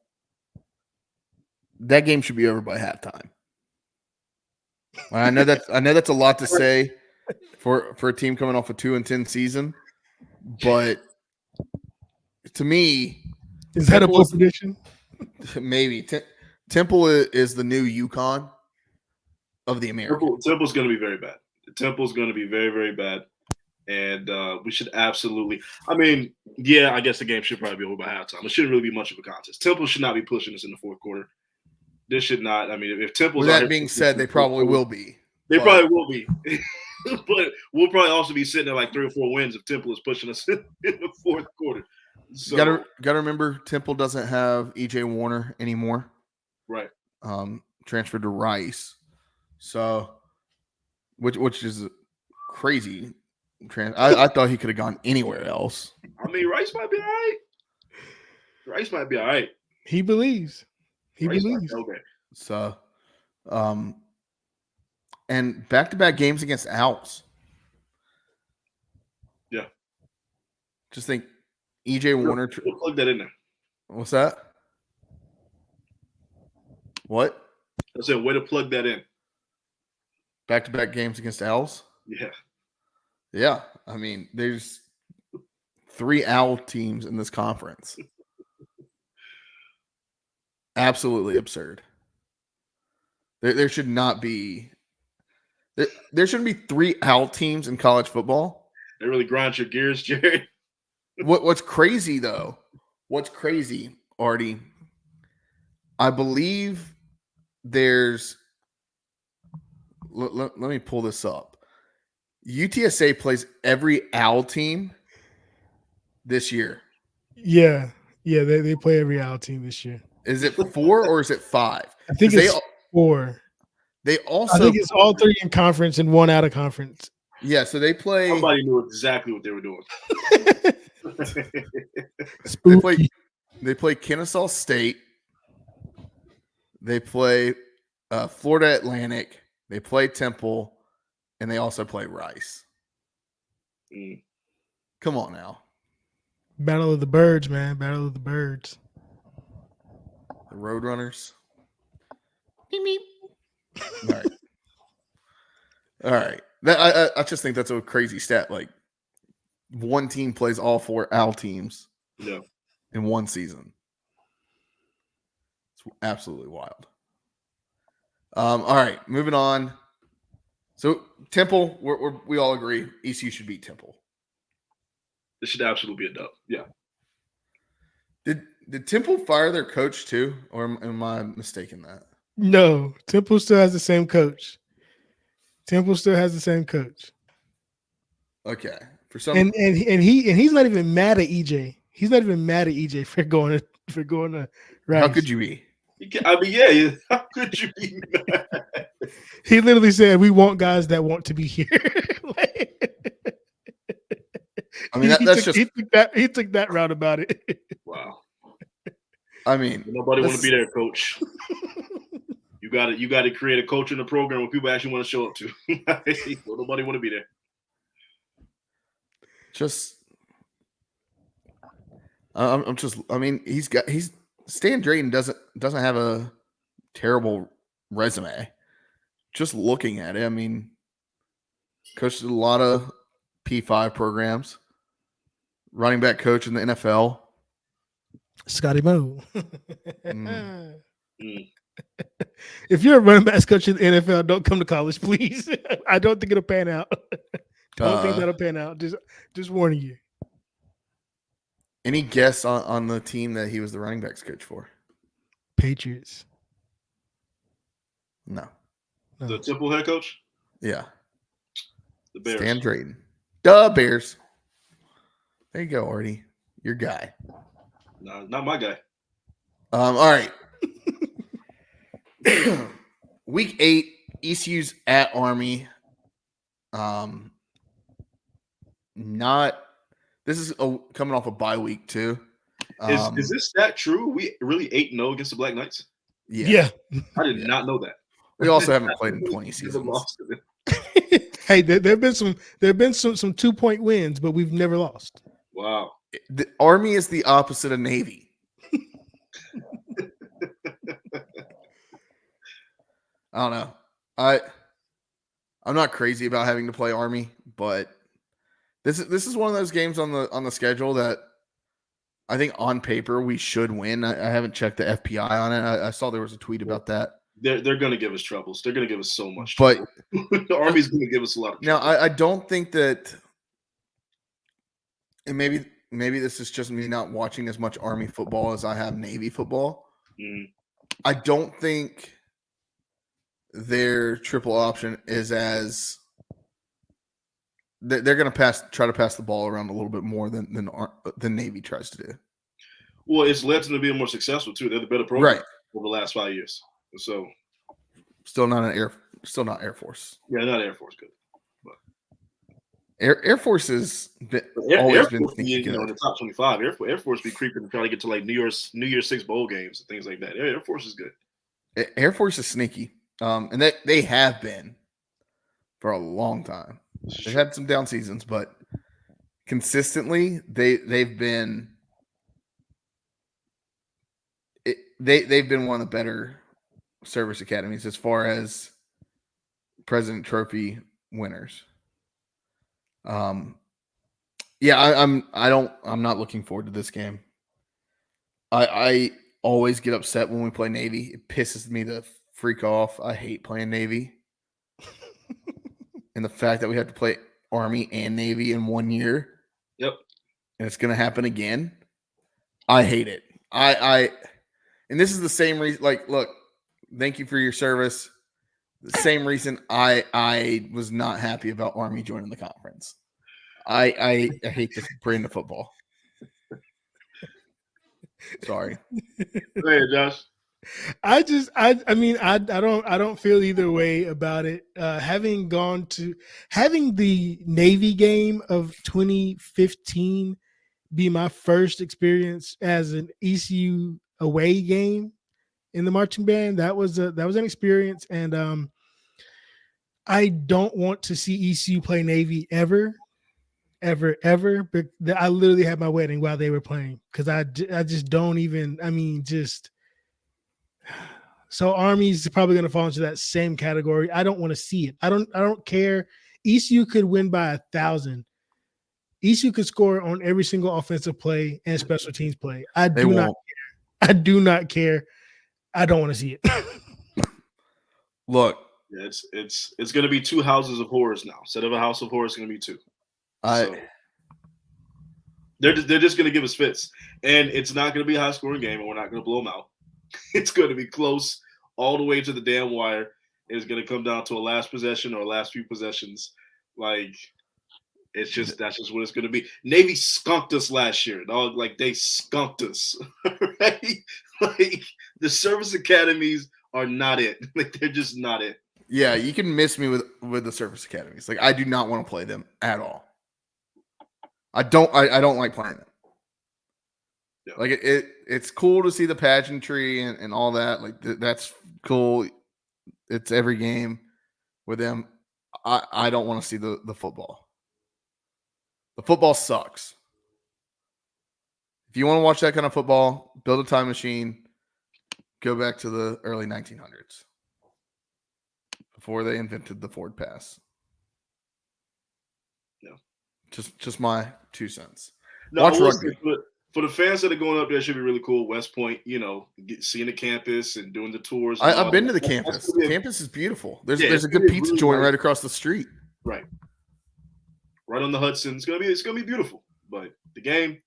that game should be over by halftime. I know that's a lot to say for a team coming off a 2-10 season, but to me, is that a poor prediction? Maybe Temple is the new UConn of the American. Temple's going to be very bad. Temple's going to be very, very bad. And we should absolutely – I mean, yeah, I guess the game should probably be over by halftime. It shouldn't really be much of a contest. Temple should not be pushing us in the fourth quarter. This should not – I mean, if Temple's – With that being said, they probably will be. They probably will be. But we'll probably also be sitting at like 3 or 4 wins if Temple is pushing us in the fourth quarter. So, gotta remember, Temple doesn't have EJ Warner anymore. Right. Transferred to Rice, so which is crazy. I thought he could have gone anywhere else. I mean, Rice might be all right. He believes. He believes. Okay. So, and back-to-back games against Owls. Yeah. Just think. EJ Warner. We'll plug that in there. What's that? What? I said, way to plug that in. Back-to-back games against Owls? Yeah. Yeah. I mean, there's 3 Owl teams in this conference. Absolutely absurd. There should not be. There shouldn't be 3 Owl teams in college football. They really grind your gears, Jerry. What's crazy though? What's crazy, Artie? I believe there's. Let me pull this up. UTSA plays every OWL team this year. Yeah, they play every OWL team this year. Is it 4 or is it 5? I think 'Cause it's 4. They also I think it's all 3 in conference and 1 out of conference. yeah. So they play. Somebody knew exactly what they were doing. Spooky. They play Kennesaw State. They play Florida Atlantic. They play Temple, and they also play Rice. Mm. Come on now. Battle of the Birds, man. Battle of the Birds. The Roadrunners. Beep, beep. All right. All right. I just think that's a crazy stat. Like, one team plays all 4 OWL teams in one season. It's absolutely wild. All right. Moving on. So, Temple, we all agree ECU should beat Temple. This should absolutely be a dub. Yeah. Did Temple fire their coach too, or am I mistaken that? No, Temple still has the same coach. Okay, for some, and he's not even mad at EJ. He's not even mad at EJ for going to Rice. How could you be? I mean, yeah. How could you be mad? He literally said, "We want guys that want to be here." I mean, he took that route about it. Wow. I mean, nobody want to be there, coach. You got to create a culture in the program where people actually want to show up to. Nobody want to be there. Just, I'm just. I mean, Stan Drayton doesn't have a terrible resume. Just looking at it, I mean, coached a lot of P5 programs, running back coach in the NFL. Scotty Moe. If you're a running back coach in the NFL, don't come to college, please. I don't think it'll pan out. Don't think that'll pan out. Just warning you. Any guess on the team that he was the running backs coach for? Patriots. No. The Temple head coach? Yeah. The Bears. Stan Drayton. Duh, Bears. There you go, Artie. Your guy. No, not my guy. All right. Week 8, ECU's at Army. This is coming off a bye week too. Is this stat true? We really 8-0 against the Black Knights? Yeah. I did not know that. We also haven't played in 20 seasons. Hey, there've been some 2-point wins, but we've never lost. Wow. The Army is the opposite of Navy. I don't know. I'm not crazy about having to play Army, but this is one of those games on the schedule that I think on paper we should win. I haven't checked the FPI on it. I saw there was a tweet about that. They're going to give us troubles. They're going to give us so much trouble. But the Army's going to give us a lot of trouble. Now, I don't think that, and maybe this is just me not watching as much Army football as I have Navy football. I don't think their triple option is as they're going to try to pass the ball around a little bit more than Navy tries to do. Well, it's led them to being more successful too. They're the better program over the last 5 years. So, still not Air Force. Yeah, not Air Force. Good. But Air Force is always been in the top 25. Air Force be creeping and trying to get to like New Year's 6 bowl games and things like that. Air Force is good. Air Force is sneaky, and they have been for a long time. They've had some down seasons, but consistently they've been they've been one of the better service academies as far as President Trophy winners. I'm not looking forward to this game. I always get upset when we play Navy. It pisses me the freak off. I hate playing Navy. And the fact that we have to play Army and Navy in 1 year. Yep. And it's going to happen again. I hate it. And this is the same reason. Like, look, thank you for your service. The same reason I was not happy about Army joining the conference. I hate this brand of football. Sorry. Go ahead, Josh. I don't feel either way about it. Having the Navy game of 2015 be my first experience as an ECU away game in the marching band, that was an experience, and I don't want to see ECU play Navy ever. But I literally had my wedding while they were playing because I just don't even. I mean, just so Army's probably going to fall into that same category. I don't want to see it. I don't care. ECU could win by 1,000. ECU could score on every single offensive play and special teams play. I do not care. I don't want to see it. Look, yeah, it's going to be 2 houses of horrors now. Instead of a house of horrors, it's going to be 2. So they're just going to give us fits, and it's not going to be a high scoring game, and we're not going to blow them out. It's going to be close all the way to the damn wire. It's going to come down to a last possession or last few possessions. Like that's just what it's going to be. Navy skunked us last year, dog. Like they skunked us, right? Like the service academies are not it. Like they're just not it. Yeah, you can miss me with the service academies. Like I do not want to play them at all. I don't like playing them. Yeah. Like it's cool to see the pageantry and all that. Like that's cool. It's every game with them. I don't want to see the football. The football sucks. If you want to watch that kind of football, build a time machine. Go back to the early 1900s before they invented the Ford Pass. Yeah. Just my 2 cents. No, watch rugby. For the fans that are going up there, it should be really cool. West Point, seeing the campus and doing the tours. I've been to the campus. The campus is beautiful. There's a good pizza joint right across the street. Right on the Hudson. It's gonna be beautiful. But the game,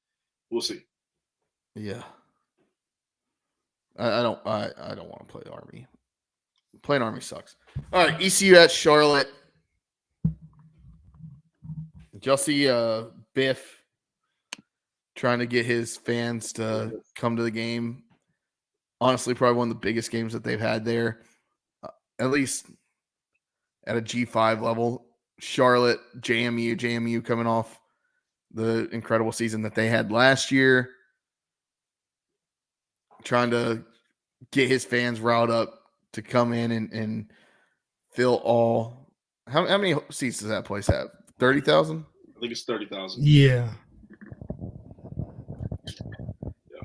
we'll see. Yeah. I don't want to play Army. Playing Army sucks. All right, ECU at Charlotte. Did y'all see Biff trying to get his fans to come to the game? Honestly, probably one of the biggest games that they've had there, at least at a G5 level. Charlotte, JMU coming off the incredible season that they had last year, trying to get his fans riled up to come in and fill all. How many seats does that place have? 30,000? I think it's 30,000. Yeah.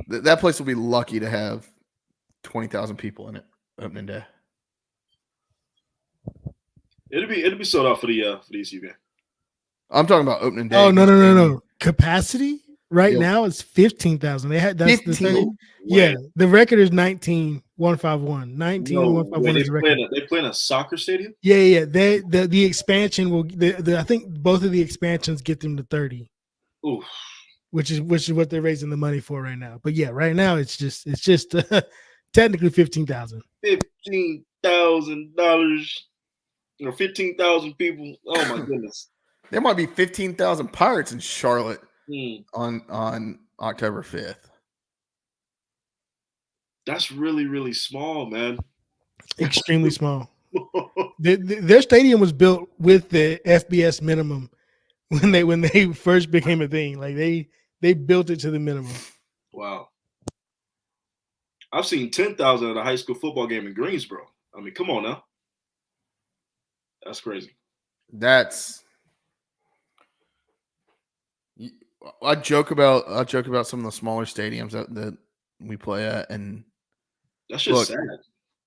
That place will be lucky to have 20,000 people in it opening day. It'll be sold out for the ECU game. I'm talking about opening day. Oh no. Capacity right now is 15,000. They had that's 15? the 30. Yeah, the record is 19,151. 19,151 is the record. They play in a soccer stadium? Yeah. The expansion will I think both of the expansions get them to 30. Oof. Which is what they're raising the money for right now. But yeah, right now it's just technically 15,000. $15,000. 15,000 people. Oh my goodness. There might be 15,000 Pirates in Charlotte on October 5th. That's really, really small, man. Extremely small. Their stadium was built with the FBS minimum when they first became a thing. Like they built it to the minimum. Wow. I've seen 10,000 at a high school football game in Greensboro. I mean, come on now. That's crazy. I joke about some of the smaller stadiums that we play at, and that's just sad.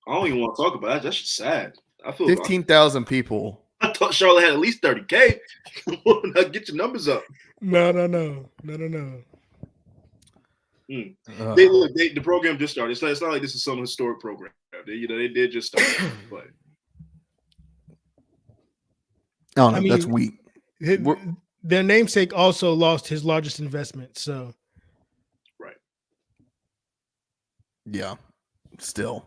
I don't even want to talk about that. That's just sad. I feel 15,000 people. I thought Charlotte had at least 30K. Now get your numbers up. No. The program just started. It's not like this is some historic program. They did just start. But oh no, that's weak. Their namesake also lost his largest investment. So, right. Yeah. Still.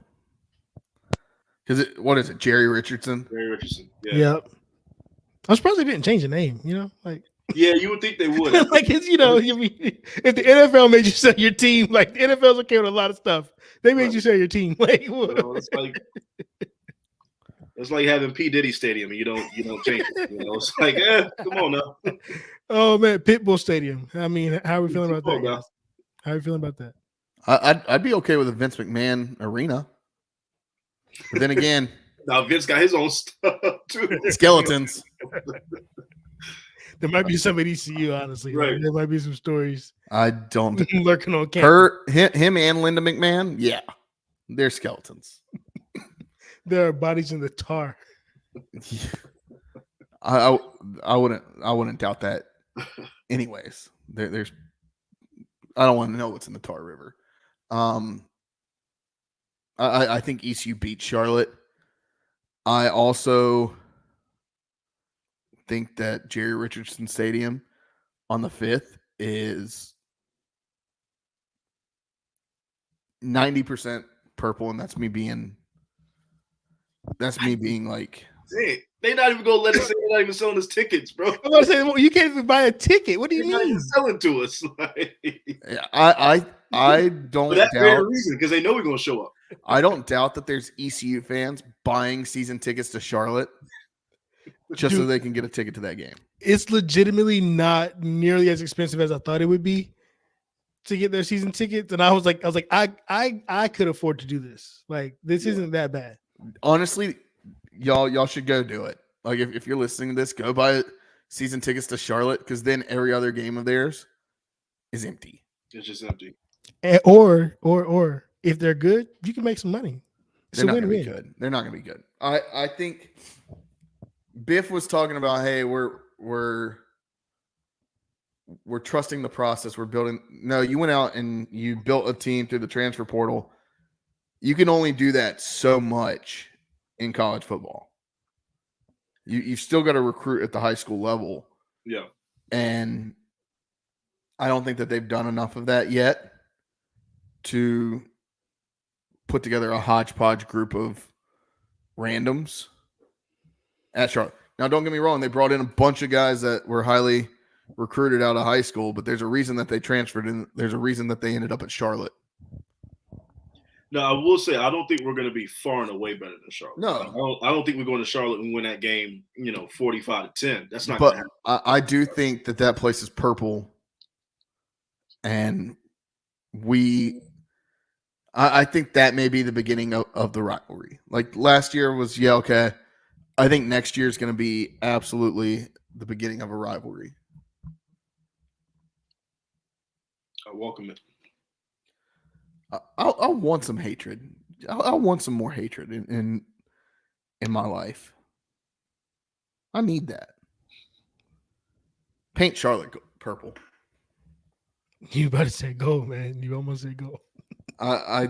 Because what is it? Jerry Richardson? Jerry Richardson. Yeah. Yep. I'm surprised they didn't change the name. Like Yeah, you would think they would. like it's if the NFL made you sell your team, like the NFL's okay with a lot of stuff. They made you sell your team. Like it's like having P. Diddy Stadium and you don't change it. It's like, come on now. Oh man, Pitbull Stadium. I mean, how are we feeling about that, guys? How are we feeling about that? I'd be okay with a Vince McMahon arena. But then again, now Vince got his own stuff too. Skeletons. There might be some at ECU, honestly. Right. There might be some stories. I don't. Lurking on camera. Him and Linda McMahon, yeah, they're skeletons. There are bodies in the tar. I wouldn't doubt that. Anyways, there's. I don't want to know what's in the Tar River. I think ECU beat Charlotte. I also think that Jerry Richardson Stadium on the 5th is 90% purple, and that's me being like, Hey, they not even gonna let us say they're not even selling us tickets, bro. I'm gonna say, well, you can't even buy a ticket. What do you They're not mean? even selling to us. I don't But that's doubt very reason because they know we're gonna show up. I don't doubt that there's ECU fans buying season tickets to Charlotte just so they can get a ticket to that game. It's legitimately not nearly as expensive as I thought it would be to get their season tickets. And I was like, I could afford to do this. Like, this isn't that bad. Honestly, y'all should go do it. Like, if you're listening to this, go buy season tickets to Charlotte, because then every other game of theirs is empty. It's just empty. Or if they're good, you can make some money. They're not going to be good. They're not going to be good. I think Biff was talking about, hey, we're trusting the process. We're building. No, you went out and you built a team through the transfer portal. You can only do that so much in college football. You've still got to recruit at the high school level. Yeah. And I don't think that they've done enough of that yet to put together a hodgepodge group of randoms at Charlotte. Now, don't get me wrong. They brought in a bunch of guys that were highly recruited out of high school, but there's a reason that they transferred, and there's a reason that they ended up at Charlotte. Now, I will say, I don't think we're going to be far and away better than Charlotte. No. I don't think we're going to Charlotte and win that game, 45-10. That's not going to happen. I do think that place is purple, and I think that may be the beginning of the rivalry. Like last year was, okay. I think next year is going to be absolutely the beginning of a rivalry. I welcome it. I want some hatred. I want some more hatred in my life. I need that. Paint Charlotte purple. You about to say go, man. You almost said go. I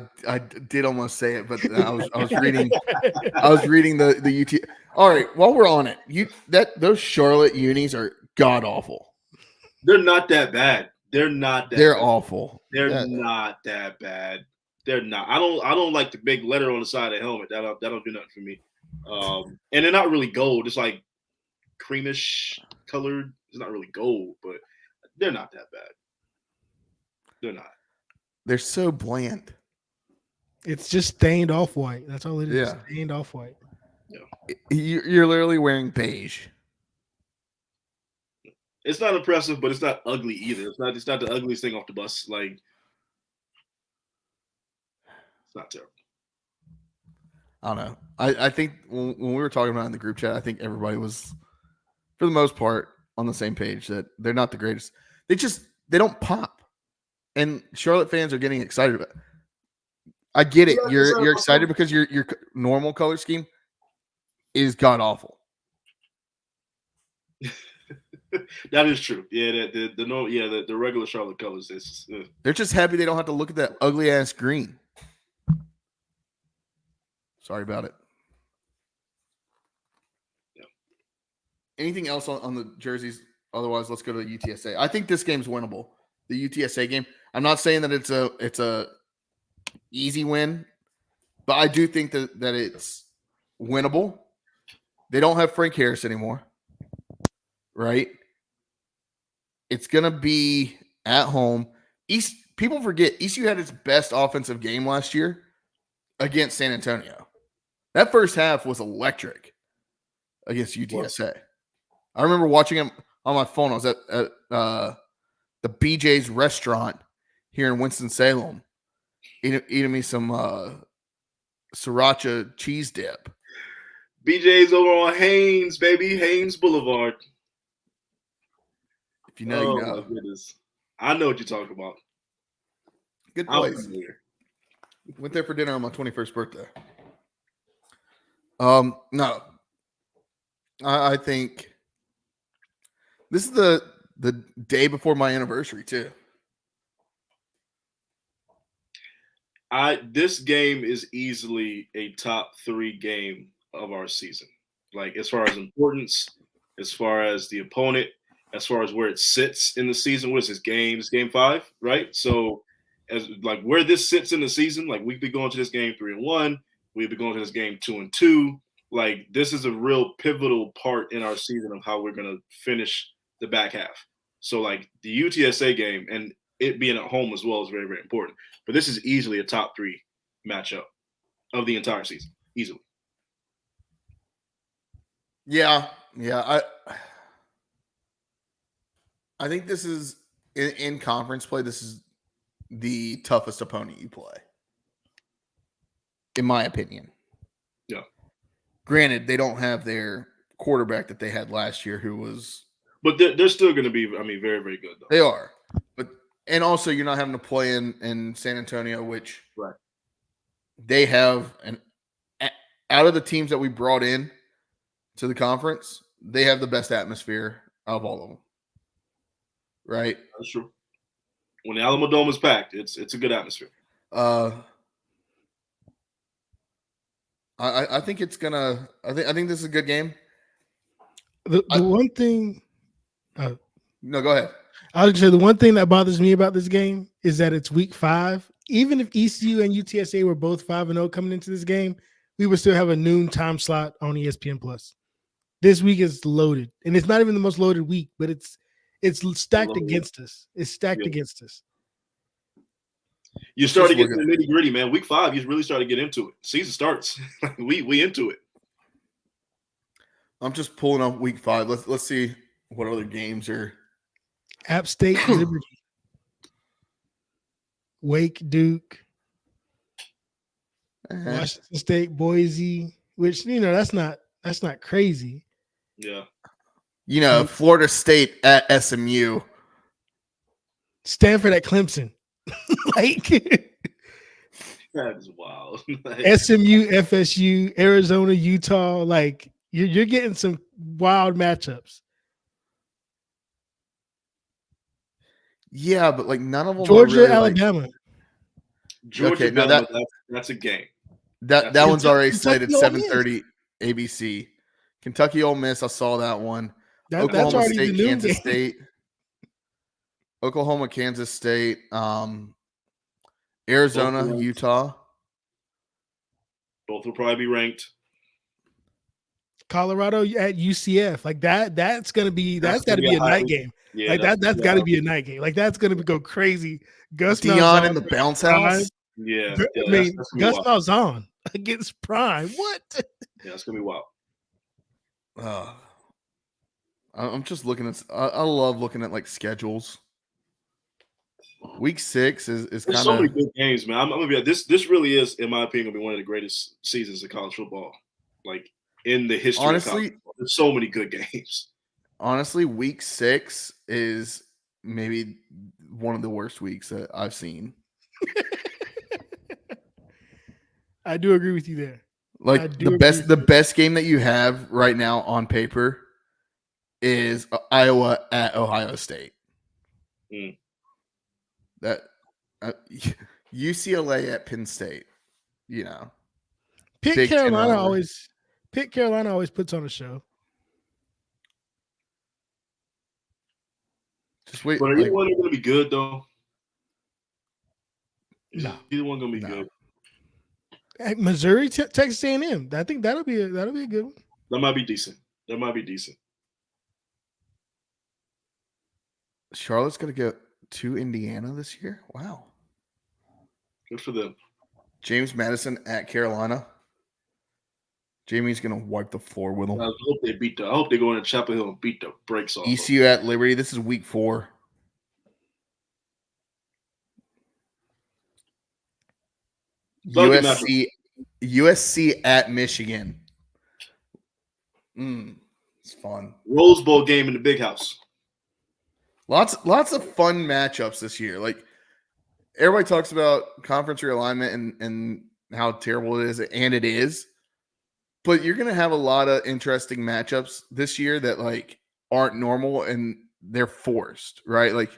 did almost say it, but I was reading the UT. All right, while we're on it, those Charlotte unis are god awful. They're not that bad. They're bad. Awful. They're not that bad. They're not. I don't like the big letter on the side of the helmet. That don't do nothing for me. And they're not really gold. It's like creamish colored. It's not really gold, but they're not that bad. They're not. They're so bland. It's just stained off white. That's all it is. Yeah. Stained off white. Yeah. You're literally wearing beige. It's not impressive, but it's not ugly either. It's not the ugliest thing off the bus. Like, it's not terrible. I don't know. I think when we were talking about it in the group chat, I think everybody was, for the most part, on the same page that they're not the greatest. They don't pop. And Charlotte fans are getting excited about it. I get it. You're excited because your normal color scheme is god awful. That is true. Yeah, the regular Charlotte colors is. They're just happy they don't have to look at that ugly ass green. Sorry about it. Yeah. Anything else on the jerseys? Otherwise, let's go to the UTSA. I think this game's winnable. The UTSA game. I'm not saying that it's a easy win, but I do think that it's winnable. They don't have Frank Harris anymore, right? It's going to be at home. People forget ECU had its best offensive game last year against San Antonio. That first half was electric against UTSA. I remember watching him on my phone. I was at the BJ's restaurant here in Winston-Salem eating me some sriracha cheese dip. BJ's over on Haynes, baby. Haynes Boulevard. If you know, you know. My goodness. I know what you're talking about. Good place. Went there for dinner on my 21st birthday. No. I think this is the day before my anniversary too. This game is easily a top 3 game of our season. Like as far as importance, as far as the opponent, as far as where it sits in the season. What is this game? It's game 5, right? So as like where this sits in the season, like we'd be going to this game 3-1, we'd be going to this game 2-2. Like this is a real pivotal part in our season of how we're gonna finish the back half. So like the UTSA game and it being at home as well is very, very important. But this is easily a top 3 matchup of the entire season. Easily. Yeah. I think this is in conference play. This is the toughest opponent you play, in my opinion. Yeah. Granted, they don't have their quarterback that they had last year, who was. But they're still going to be, very, very good though. They are, and also you're not having to play in San Antonio, which right. They have out of the teams that we brought in to the conference, they have the best atmosphere of all of them. Right? That's true. When the Alamo Dome is packed, it's a good atmosphere. I think it's gonna. I think this is a good game. The one thing. No, go ahead. I would say the one thing that bothers me about this game is that it's week 5. Even if ECU and UTSA were both 5-0 coming into this game, we would still have a noon time slot on ESPN Plus. This week is loaded, and it's not even the most loaded week, but it's stacked against us. It's stacked against us. You start to get to the nitty gritty, man. Week 5, you really start to get into it. Season starts. we into it. I'm just pulling up week 5. Let's see what other games are. App State, Liberty, Wake, Duke, Washington State, Boise. Which that's not crazy. Yeah. Florida State at SMU, Stanford at Clemson. Like that is wild. SMU, FSU, Arizona, Utah. Like you're getting some wild matchups. Yeah, but like none of them. Georgia, really Alabama. Georgia, Alabama, that's a game. That one's already slated 7:30 ABC. Kentucky, Ole Miss. I saw that one. Oklahoma State, Kansas State. Oklahoma, Kansas State. Arizona, Utah. Both will probably be ranked. Colorado at UCF. Like that's got to be a night game. Yeah, like that's got to be a night game. Like that's gonna go crazy. Gus Malzahn in the bounce house. Yeah, I mean Gus Malzahn against Prime. What? Yeah, it's gonna be wild. I'm just looking at. I love looking at like schedules. Week 6 is kind of so many good games, man. I'm gonna be this. This really is, in my opinion, gonna be one of the greatest seasons of college football, like in the history. Honestly, of college. There's so many good games. Honestly, week 6 is maybe one of the worst weeks that I've seen. I do agree with you there. Like the best game that you have right now on paper is Iowa at Ohio State. That UCLA at Penn State. Pitt Carolina always puts on a show. Just wait. But are either one going to be good though? No, either one going to be good. Missouri, Texas A&M. I think that'll be a good one. That might be decent. Charlotte's going to get to Indiana this year. Wow. Good for them. James Madison at Carolina. Jamie's going to wipe the floor with them. I hope they go into Chapel Hill and beat the brakes off. ECU at Liberty. This is week 4. USC at Michigan. It's fun. Rose Bowl game in the big house. Lots of fun matchups this year. Like everybody talks about conference realignment and how terrible it is, and it is. But you're going to have a lot of interesting matchups this year that like aren't normal and they're forced, right? Like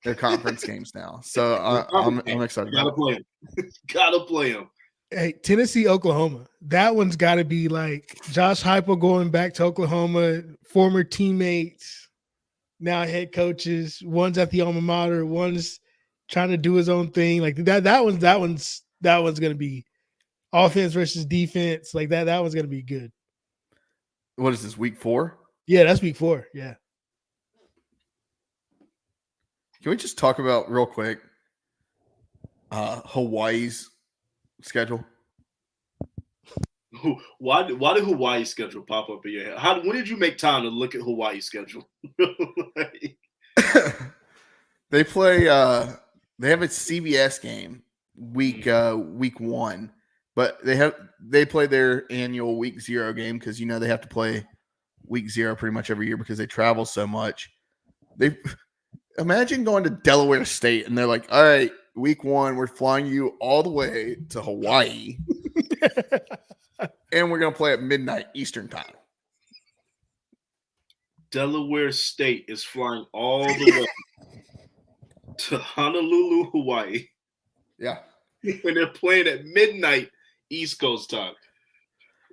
they're conference games now. So I'm excited. Gotta play them. Gotta play them. Hey, Tennessee, Oklahoma. That one's got to be like Josh Heupel going back to Oklahoma, former teammates, now head coaches. One's at the alma mater, one's trying to do his own thing. Like that one's going to be offense versus defense. Like that one's going to be good. What is this, week 4? Yeah, that's week 4. Yeah. Can we just talk about real quick Hawaii's schedule? Why did Hawaii schedule pop up in your head? When did you make time to look at Hawaii's schedule? They play they have a CBS game week 1, but they play their annual week 0 game because they have to play week 0 pretty much every year because they travel so much. They imagine going to Delaware State and they're like, all right, week 1, we're flying you all the way to Hawaii and we're going to play at midnight Eastern time. Delaware State is flying all the way to Honolulu, Hawaii. Yeah. And they're playing at midnight East Coast time.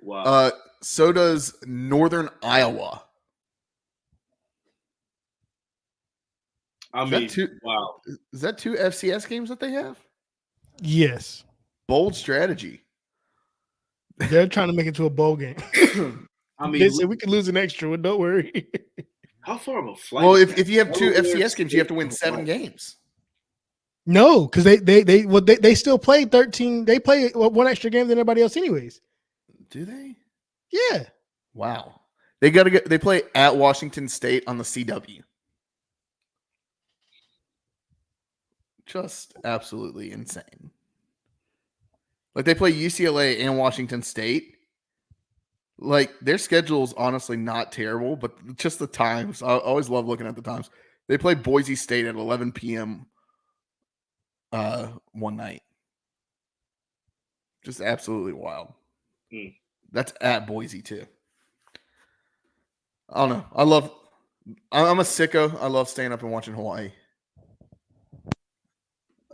Wow. So does Northern Iowa. Wow. Is that 2 FCS games that they have? Yes. Bold strategy. They're trying to make it to a bowl game. They said we could lose an extra one. Don't worry. How far of a flight? Well, if you have 2 FCS games, you have to win 7 games. No, because they still play 13. They play one extra game than everybody else, anyways. Do they? Yeah. Wow. They play at Washington State on the CW. Just absolutely insane. Like they play UCLA and Washington State. Like their schedule is honestly not terrible, but just the times. I always love looking at the times. They play Boise State at 11 p.m. One night. Just absolutely wild. That's at Boise too. I don't know. I'm a sicko. I love staying up and watching Hawaii.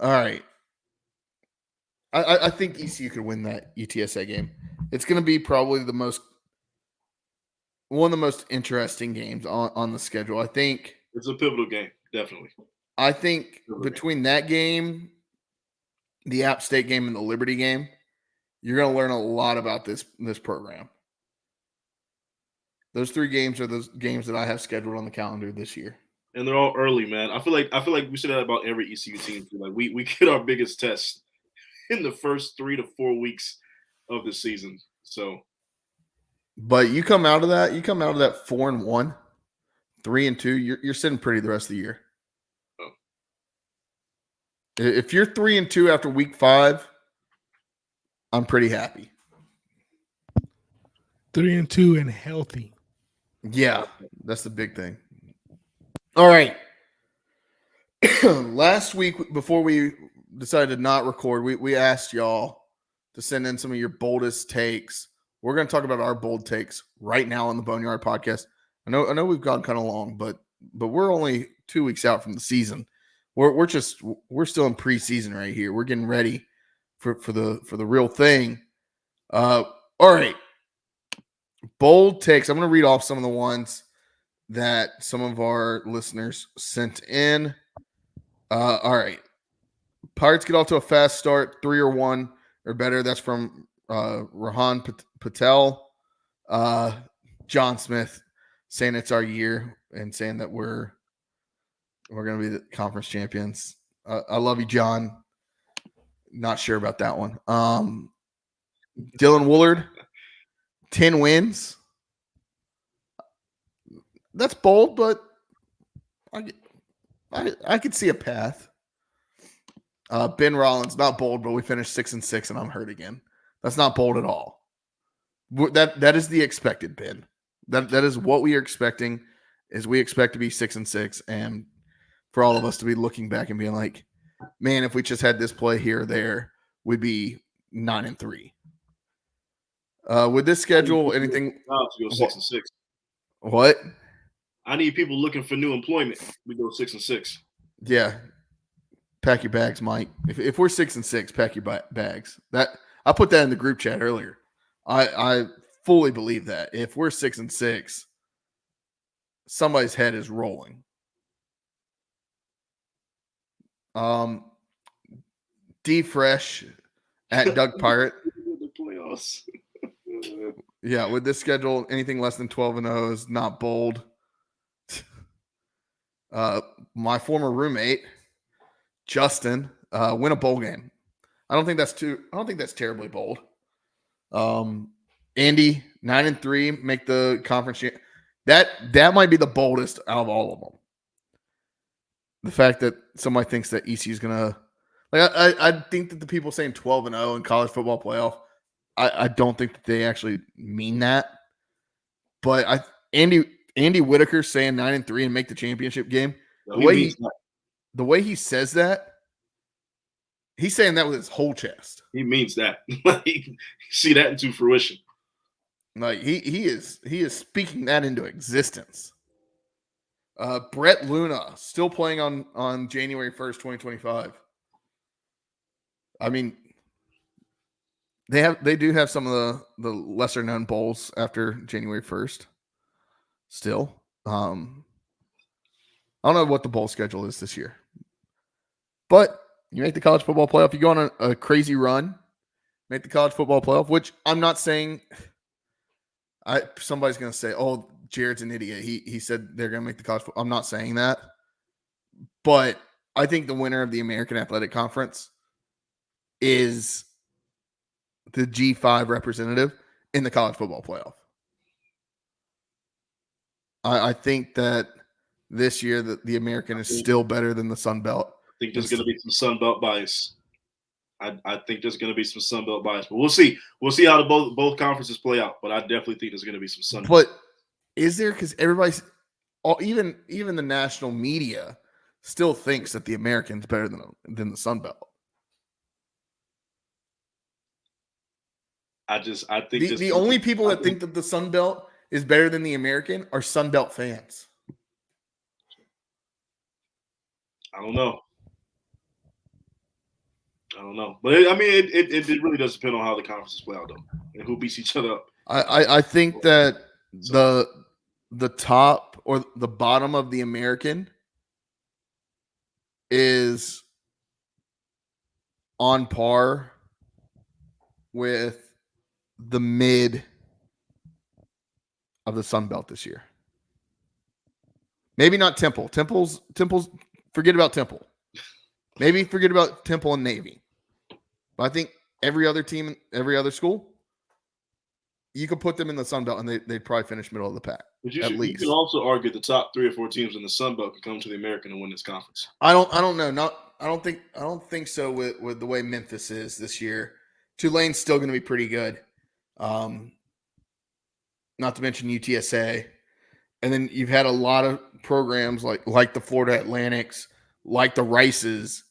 All right. I think ECU could win that UTSA game. It's going to be probably one of the most interesting games on the schedule. I think it's a pivotal game, definitely. I think between that game, the App State game, and the Liberty game, you're going to learn a lot about this program. Those 3 games are those games that I have scheduled on the calendar this year. And they're all early, man. I feel like we should have about every ECU team. Like we get our biggest test in the first 3 to 4 weeks of the season. So, but you come out of that 4-1, 3-2. You're sitting pretty the rest of the year. Oh. If you're 3-2 after week 5, I'm pretty happy. 3-2 and healthy. Yeah, that's the big thing. All right. Last week, before we decided to not record, we asked y'all to send in some of your boldest takes. We're going to talk about our bold takes right now on the Boneyard podcast. I know we've gone kind of long, but we're only 2 weeks out from the season. We're still in preseason right here. We're getting ready for the real thing. All right. Bold takes. I'm going to read off some of the ones that some of our listeners sent in. All right. Pirates get off to a fast start, 3-1 or better. That's from Rahan Patel, John Smith saying it's our year and saying that we're going to be the conference champions. I love you, John. Not sure about that one. Dylan Woolard, 10 wins. That's bold, but I could see a path. Ben Rollins, not bold, but we finished 6-6, and I'm hurt again. That's not bold at all. That is the expected, Ben. That is what we are expecting. Is we expect to be 6-6, and for all of us to be looking back and being like, man, if we just had this play here or there, we'd be 9-3. With this schedule, anything? To go 6-6. What? I need people looking for new employment. We go 6-6. Yeah. Pack your bags, Mike. If we're 6-6, pack your bags. That I put that in the group chat earlier. I fully believe that if we're 6-6, somebody's head is rolling. D Fresh at Doug Pirate. The playoffs. Yeah, with this schedule, anything less than 12-0 is not bold. My former roommate, Justin, win a bowl game. I don't think that's terribly bold. Andy, 9-3, make the conference. That might be the boldest out of all of them. The fact that somebody thinks that ECU is gonna, like, I think that the people saying 12-0 in college football playoff, I don't think that they actually mean that. But Andy Whitaker saying 9-3 and make the championship game. No, the way he says that, he's saying that with his whole chest. He means that. See that into fruition. Like he is speaking that into existence. Brett Luna still playing on January 1st, 2025. I mean, they do have some of the lesser known bowls after January 1st. Still, I don't know what the bowl schedule is this year, but you make the college football playoff. You go on a crazy run, make the college football playoff. Which I'm not saying. Somebody's gonna say, "Oh, Jared's an idiot." He said they're gonna make the college. I'm not saying that, but I think the winner of the American Athletic Conference is the G5 representative in the college football playoff. I think that this year the American is still better than the Sun Belt. I think there's going to be some Sun Belt bias. I think there's going to be some Sun Belt bias, but we'll see. We'll see how both conferences play out. But I definitely think there's going to be some Sun Belt. But is there? Because everybody's, even the national media still thinks that the American's better than the Sun Belt. I think the only people that think that the Sun Belt is better than the American are Sun Belt fans. I don't know. But it really does depend on how the conferences play out, though, and who beats each other up. I think that the top or the bottom of the American is on par with the mid of the Sun Belt this year. Maybe not Temple. Temple's forget about Temple. Maybe forget about Temple and Navy. But I think every other team, every other school, you could put them in the Sun Belt and they'd probably finish middle of the pack. But you can also argue the top 3 or 4 teams in the Sun Belt could come to the American and win this conference. I don't know. I don't think so with the way Memphis is this year. Tulane's still going to be pretty good. Not to mention UTSA. And then you've had a lot of programs like the Florida Atlantics, like the Rices,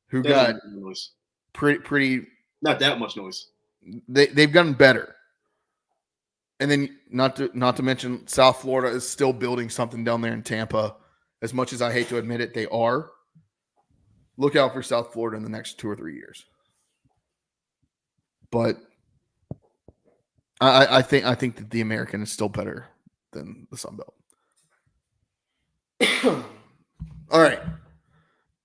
who got pretty not that much noise. They've gotten better. And then not to mention South Florida is still building something down there in Tampa. As much as I hate to admit it, they are. Look out for South Florida in the next 2 or 3 years. But I think that the American is still better than the Sun Belt. All right.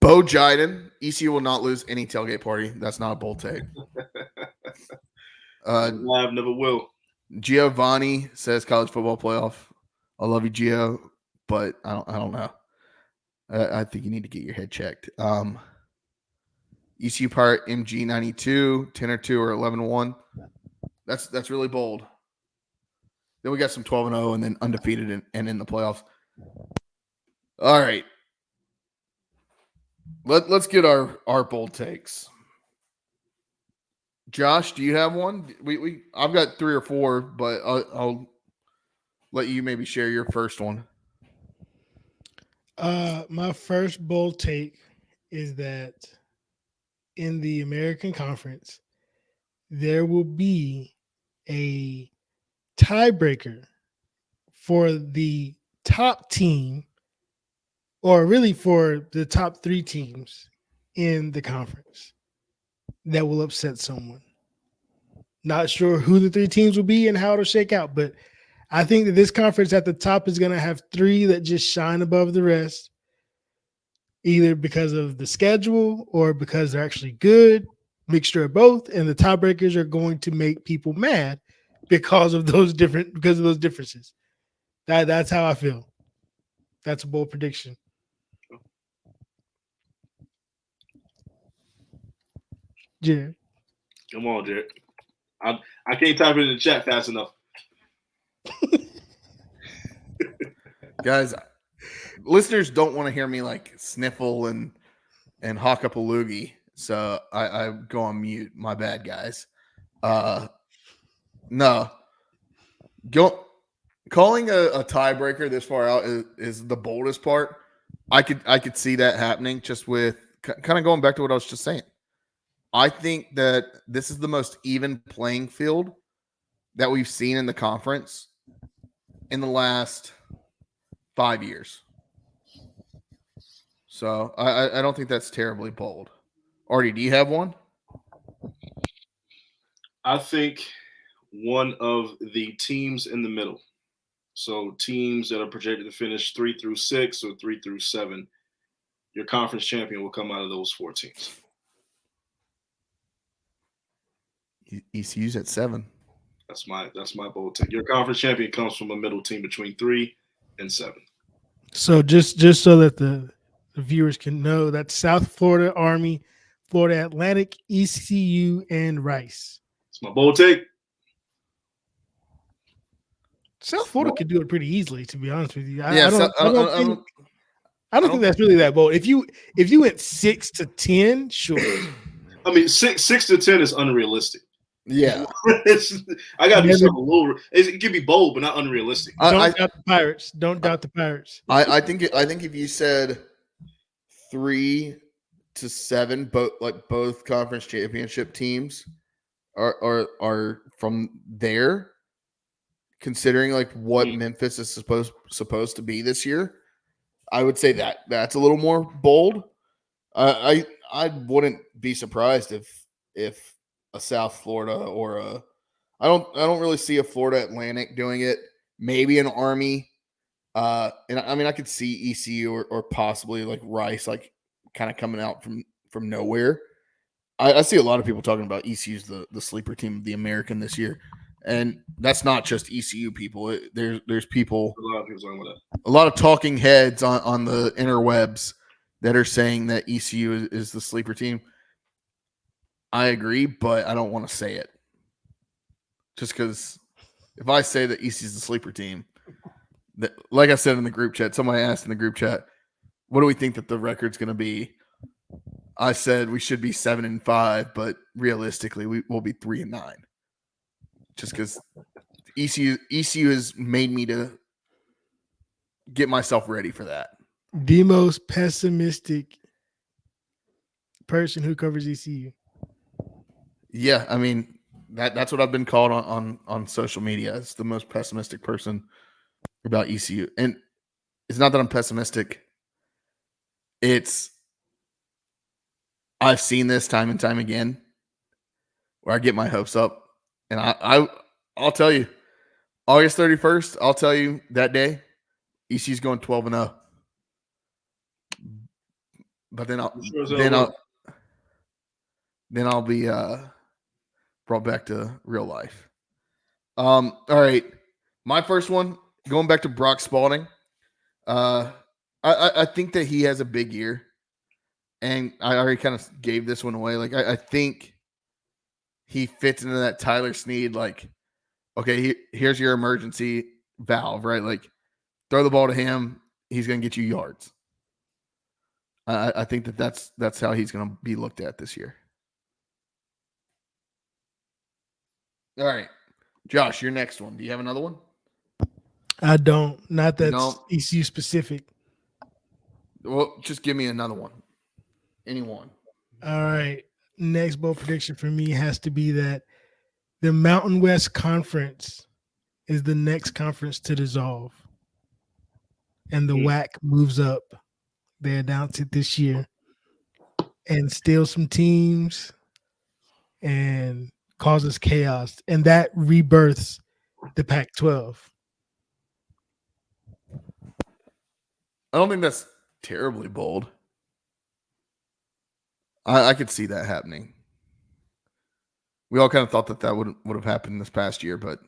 Bo Jiden, ECU will not lose any tailgate party. That's not a bold take. Never will. Giovanni says college football playoff. I love you, Gio, but I don't know. I think you need to get your head checked. ECU part MG92, 10-2 or 11-1. That's really bold. Then we got some 12-0 and then undefeated and in the playoffs. All right. Let's get our bold takes. Josh, do you have one? I've got 3 or 4, but I'll let you maybe share your first one. My first bold take is that in the American Conference, there will be a tiebreaker for the top team, or really for the top 3 teams in the conference, that will upset someone. Not sure who the 3 teams will be and how it'll shake out, but I think that this conference at the top is going to have 3 that just shine above the rest, either because of the schedule or because they're actually good, mixture of both, and the tiebreakers are going to make people mad because of those differences. That's how I feel. That's a bold prediction. Jared. Come on, Jared. I can't type it in the chat fast enough. Guys, listeners don't want to hear me like sniffle and hawk up a loogie, so I go on mute. My bad, guys. No. Calling a tiebreaker this far out is the boldest part. I could see that happening just with kind of going back to what I was just saying. I think that this is the most even playing field that we've seen in the conference in the last 5 years. So I don't think that's terribly bold. Artie, do you have one? I think one of the teams in the middle. So teams that are projected to finish 3 through 6 or 3 through 7, your conference champion will come out of those 4 teams. ECU's at 7. That's my bold take. Your conference champion comes from a middle team between 3 and 7. So just so that the viewers can know, that's South Florida Army, Florida Atlantic, ECU, and Rice. It's my bold take. South Florida could do it pretty easily, to be honest with you. I don't think that's really that bold. If you went 6 to 10, sure. I mean, 6 to 10 is unrealistic. Yeah, I gotta do something a little. It can be bold, but not unrealistic. Don't doubt the Pirates. Don't doubt the Pirates. I think if you said 3 to 7, both conference championship teams are from there, considering like what Memphis is supposed to be this year, I would say that's a little more bold. I wouldn't be surprised if a South Florida or I don't really see a Florida Atlantic doing it. Maybe an Army. And I mean I could see ECU or possibly like Rice like kind of coming out from nowhere. I see a lot of people talking about ECU's the sleeper team of the American this year. And that's not just ECU people. There's people, A lot of people talking about that. a lot of talking heads on the interwebs that are saying that ECU is the sleeper team. I agree, but I don't want to say it. Just because if I say that ECU is the sleeper team, like I said in the group chat, somebody asked in the group chat, what do we think that the record's going to be? I said we should be 7-5, but realistically, we'll be 3-9. Just because ECU has made me to get myself ready for that. The most pessimistic person who covers ECU. Yeah, I mean that's what I've been called on social media. It's the most pessimistic person about ECU, and it's not that I'm pessimistic. I've seen this time and time again, where I get my hopes up, and I'll tell you, August 31st, I'll tell you that day, ECU's going 12-0. But then I'll be brought back to real life. All right. My first one, going back to Brock Spalding. I think that he has a big year. And I already kind of gave this one away. Like, I think he fits into that Tyler Snead, like, okay, here's your emergency valve, right? Like, throw the ball to him. He's going to get you yards. I think that's how he's going to be looked at this year. All right. Josh, your next one. Do you have another one? I don't. Not that's don't? ECU specific. Well, just give me another one. Anyone. All right. Next bold prediction for me has to be that the Mountain West Conference is the next conference to dissolve. And the WAC moves up. They announced it this year. And steal some teams and causes chaos. And that rebirths the Pac-12. I don't think that's terribly bold. I could see that happening. We all kind of thought that would have happened this past year, but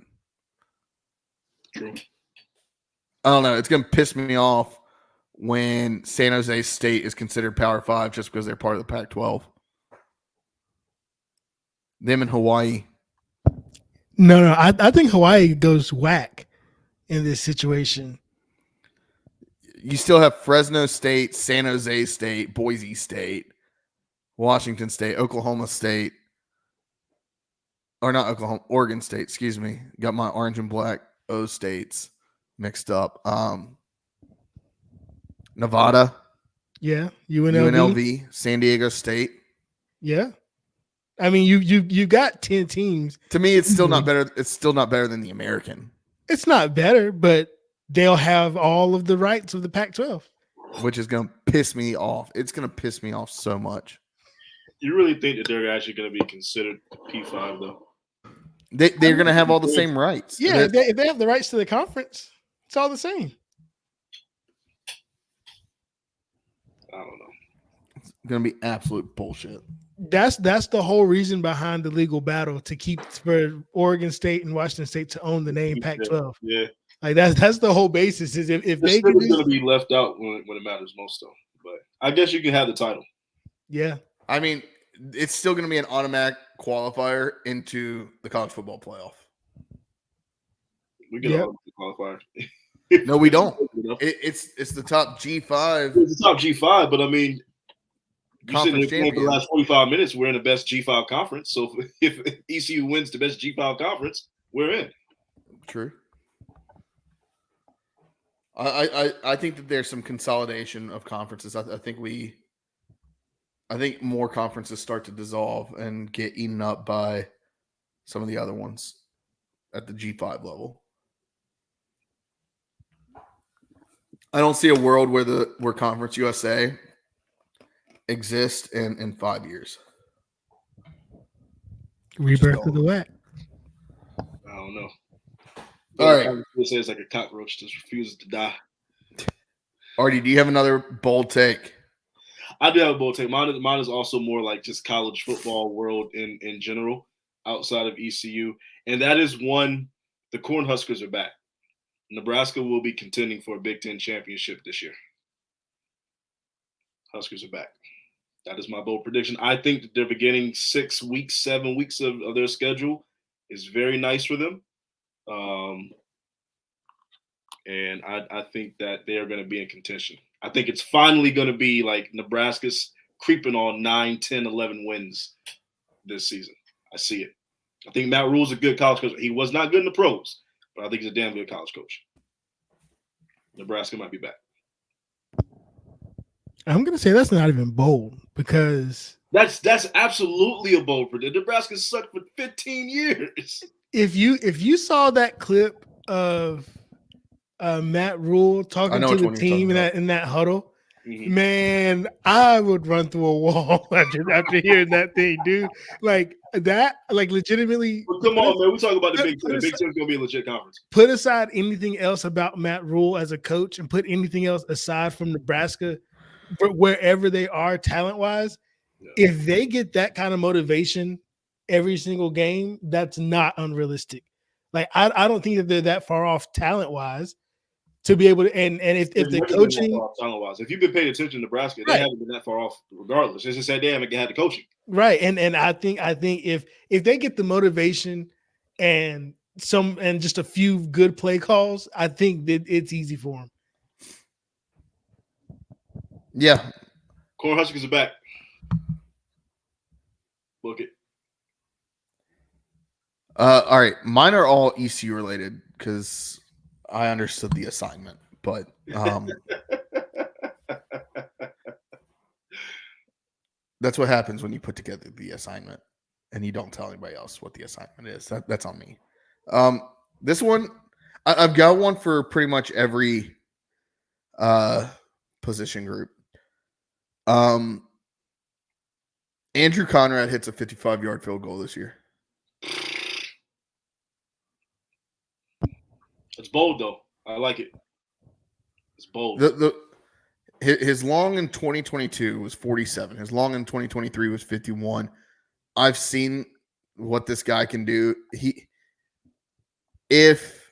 True. I don't know. It's going to piss me off when San Jose State is considered Power 5 just because they're part of the Pac-12. Them in Hawaii. No. I think Hawaii goes whack in this situation. You still have Fresno State, San Jose State, Boise State, Washington State, Oklahoma State. Or not Oklahoma, Oregon State, excuse me. Got my orange and black O states mixed up. Nevada. Yeah. UNLV. San Diego State. Yeah. I mean, you got 10 teams. To me, it's still not better. It's still not better than the American. It's not better, but they'll have all of the rights of the Pac-12. Which is going to piss me off. It's going to piss me off so much. You really think that they're actually going to be considered P5, though? They're going to have all the same rights. Yeah, if they have the rights to the conference, it's all the same. I don't know. It's going to be absolute bullshit. That's the whole reason behind the legal battle, to keep for Oregon State and Washington State to own the name Pac-12. Yeah. Like that's the whole basis. Is if they can going to be left out when it matters most, though. But I guess you can have the title. Yeah. I mean, it's still going to be an automatic qualifier into the college football playoff. We get all the qualifier. No, we don't. It's the top G5. It's the top G5, but I mean, you said champion. For the last 45 minutes, we're in the best G5 conference. So if ECU wins the best G5 conference, we're in. True. I think that there's some consolidation of conferences. I think more conferences start to dissolve and get eaten up by some of the other ones at the G5 level. I don't see a world where Conference USA exists in 5 years. Rebirth of the WAC. I don't know. All right. USA is like a cockroach that refuses to die. Artie, do you have another bold take? I do have a bold take. Mine is also more like just college football world in general, outside of ECU. And that is one, the Cornhuskers are back. Nebraska will be contending for a Big Ten championship this year. Huskers are back. That is my bold prediction. I think that they're beginning 6 weeks, 7 weeks of their schedule is very nice for them. And I think that they are going to be in contention. I think it's finally going to be like Nebraska's creeping on 9, 10, 11 wins this season. I see it. I think Matt Rule's a good college coach. He was not good in the pros, but I think he's a damn good college coach. Nebraska might be back. I'm going to say that's not even bold, because that's absolutely a bold prediction. Nebraska sucked for 15 years. If you saw that clip of Matt Rule talking to the team in that huddle, man, I would run through a wall after hearing that thing, dude. Like that, like legitimately. Well, come on, man. We talk about the Big Ten. The Big Ten's gonna be a legit conference. Put aside anything else about Matt Rule as a coach, and put anything else aside from Nebraska, wherever they are talent wise. Yeah. If they get that kind of motivation every single game, that's not unrealistic. Like I don't think that they're that far off talent wise to be able to. And if They've the never been that coaching, far off talent-wise. If you've been paying attention to Nebraska, they Right. haven't been that far off regardless. It's just that they haven't had the coaching. right, and I think if they get the motivation and just a few good play calls, I think that it's easy for them. Yeah. Cornhuskers are back. Book it. All right. Mine are all ECU related because I understood the assignment, but that's what happens when you put together the assignment and you don't tell anybody else what the assignment is. That's on me. This one, I've got one for pretty much every position group. Andrew Conrad hits a 55-yard field goal this year. It's bold though. I like it. It's bold. His long in 2022 was 47. His long in 2023 was 51. I've seen what this guy can do. If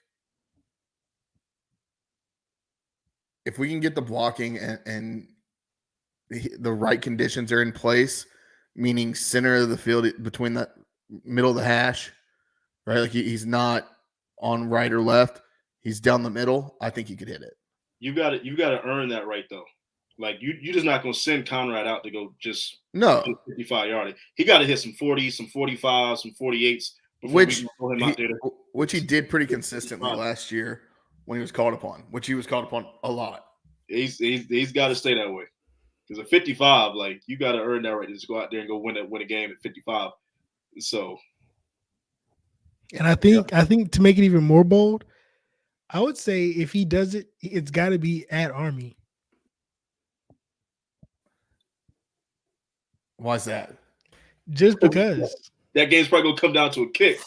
we can get the blocking and the right conditions are in place, meaning center of the field between the middle of the hash, right? Like he's not on right or left. He's down the middle. I think he could hit it. You got to earn that right though. Like you're just not going to send Conrad out to go just 55 yardage. He got to hit some 40s, some 45s, some 48s which he did pretty consistently last year when he was called upon, which he was called upon a lot. He's got to stay that way. Because at 55, like you got to earn that right to just go out there and go win a game at 55. So, and I think to make it even more bold, I would say if he does it, it's got to be at Army. Why is that? Just because that game's probably gonna come down to a kick.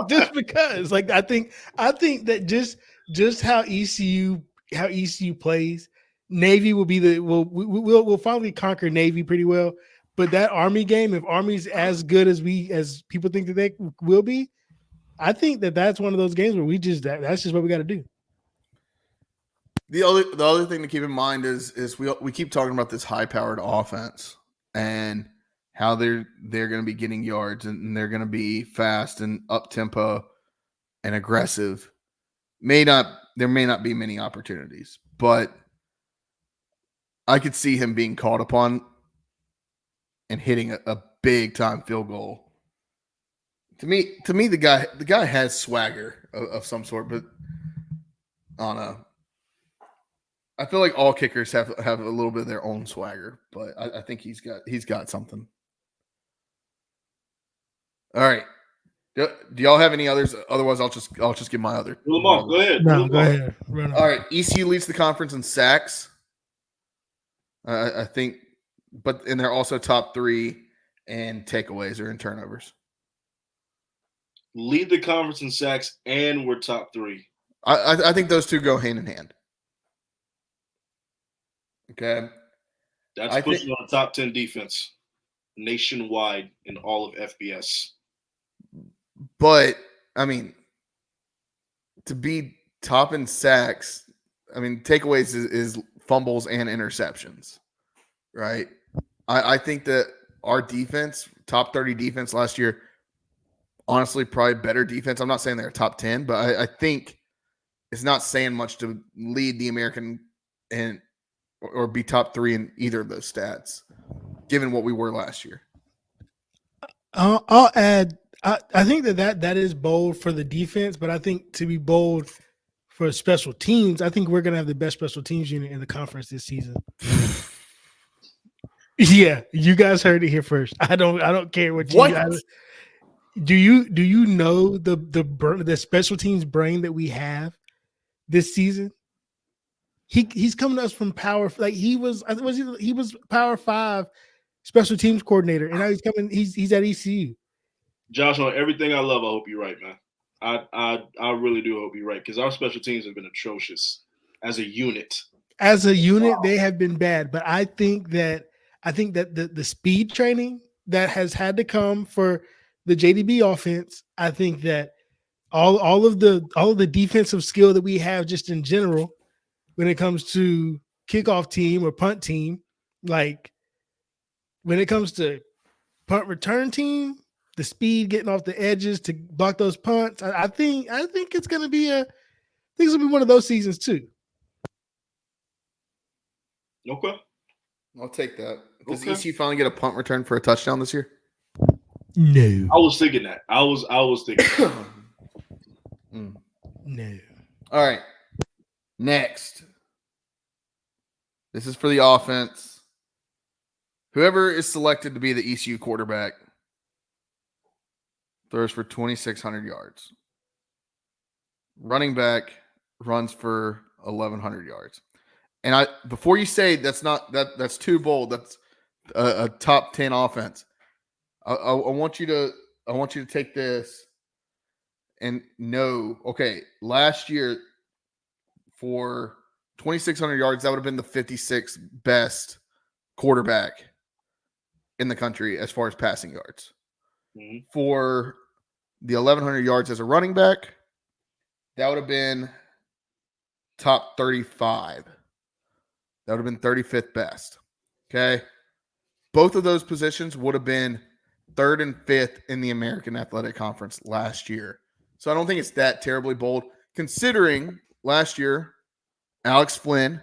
Just because, like I think that just how ECU plays, Navy will be we'll finally conquer Navy pretty well. But that Army game, if Army's as good as people think that they will be, I think that's one of those games where that's just what we got to do. The other thing to keep in mind is we keep talking about this high-powered offense and how they're going to be getting yards and they're going to be fast and up-tempo and aggressive. There may not be many opportunities, but I could see him being called upon and hitting a big-time field goal. To me, the guy has swagger of some sort, but I don't know. I feel like all kickers have a little bit of their own swagger, but I think he's got something. All right. Do y'all have any others? Otherwise, I'll just give my other. Rule them off. Go ahead. No, go ahead. Run All right. ECU leads the conference in sacks. I think, and they're also top 3 in takeaways or in turnovers. Lead the conference in sacks, and we're top 3. I think those two go hand in hand. Okay. That's pushing on a top 10 defense nationwide in all of FBS. But, I mean, to be top in sacks, I mean, takeaways is fumbles and interceptions, right? I think that our defense, top 30 defense last year, honestly, probably better defense. I'm not saying they're top 10, but I think it's not saying much to lead the American or be top 3 in either of those stats, given what we were last year. I'll add. I think that is bold for the defense, but I think to be bold for special teams, I think we're gonna have the best special teams unit in the conference this season. Yeah, you guys heard it here first. I don't care what you guys. Do you know the special teams brain that we have this season? He's coming to us from power. Like he was Power 5 special teams coordinator, and now he's coming. He's at ECU. Josh, on everything I love, I hope you're right, man. I really do hope you're right because our special teams have been atrocious as a unit. As a unit, they have been bad. But I think that the speed training that has had to come for the JDB offense, I think that all of the defensive skill that we have just in general when it comes to kickoff team or punt team, like when it comes to punt return team, the speed getting off the edges to block those punts, I think it's gonna be one of those seasons too. Okay. I'll take that. Does Okay. ECU finally get a punt return for a touchdown this year? No. I was thinking that. I was thinking. No. All right. Next. This is for the offense. Whoever is selected to be the ECU quarterback throws for 2,600 yards. Running back runs for 1,100 yards. And before you say that's too bold, that's a top 10 offense. I want you to take this and know, okay, last year for 2,600 yards, that would have been the 56th best quarterback in the country as far as passing yards. Mm-hmm. For the 1,100 yards as a running back, that would have been top 35. That would have been 35th best. Okay. Both of those positions would have been 3rd and 5th in the American Athletic Conference last year. So I don't think it's that terribly bold, considering last year Alex Flynn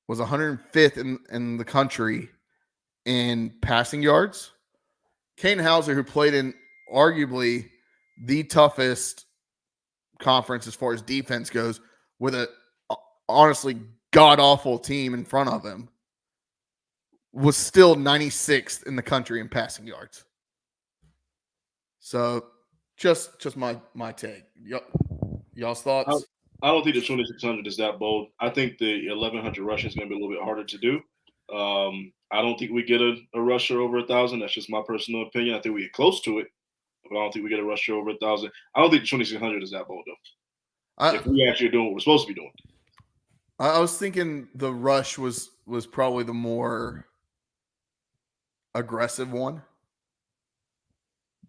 was 105th in the country in passing yards. Kane Hauser, who played in arguably the toughest conference as far as defense goes, with a honestly god-awful team in front of him, was still 96th in the country in passing yards. So just my take. Y'all's thoughts? I don't think the 2,600 is that bold. I think the 1,100 rushing is going to be a little bit harder to do. I don't think we get a rusher over 1,000. That's just my personal opinion. I think we get close to it, but I don't think we get a rusher over 1,000. I don't think the 2,600 is that bold, though. If we actually are doing what we're supposed to be doing. I was thinking the rush was probably the more aggressive one.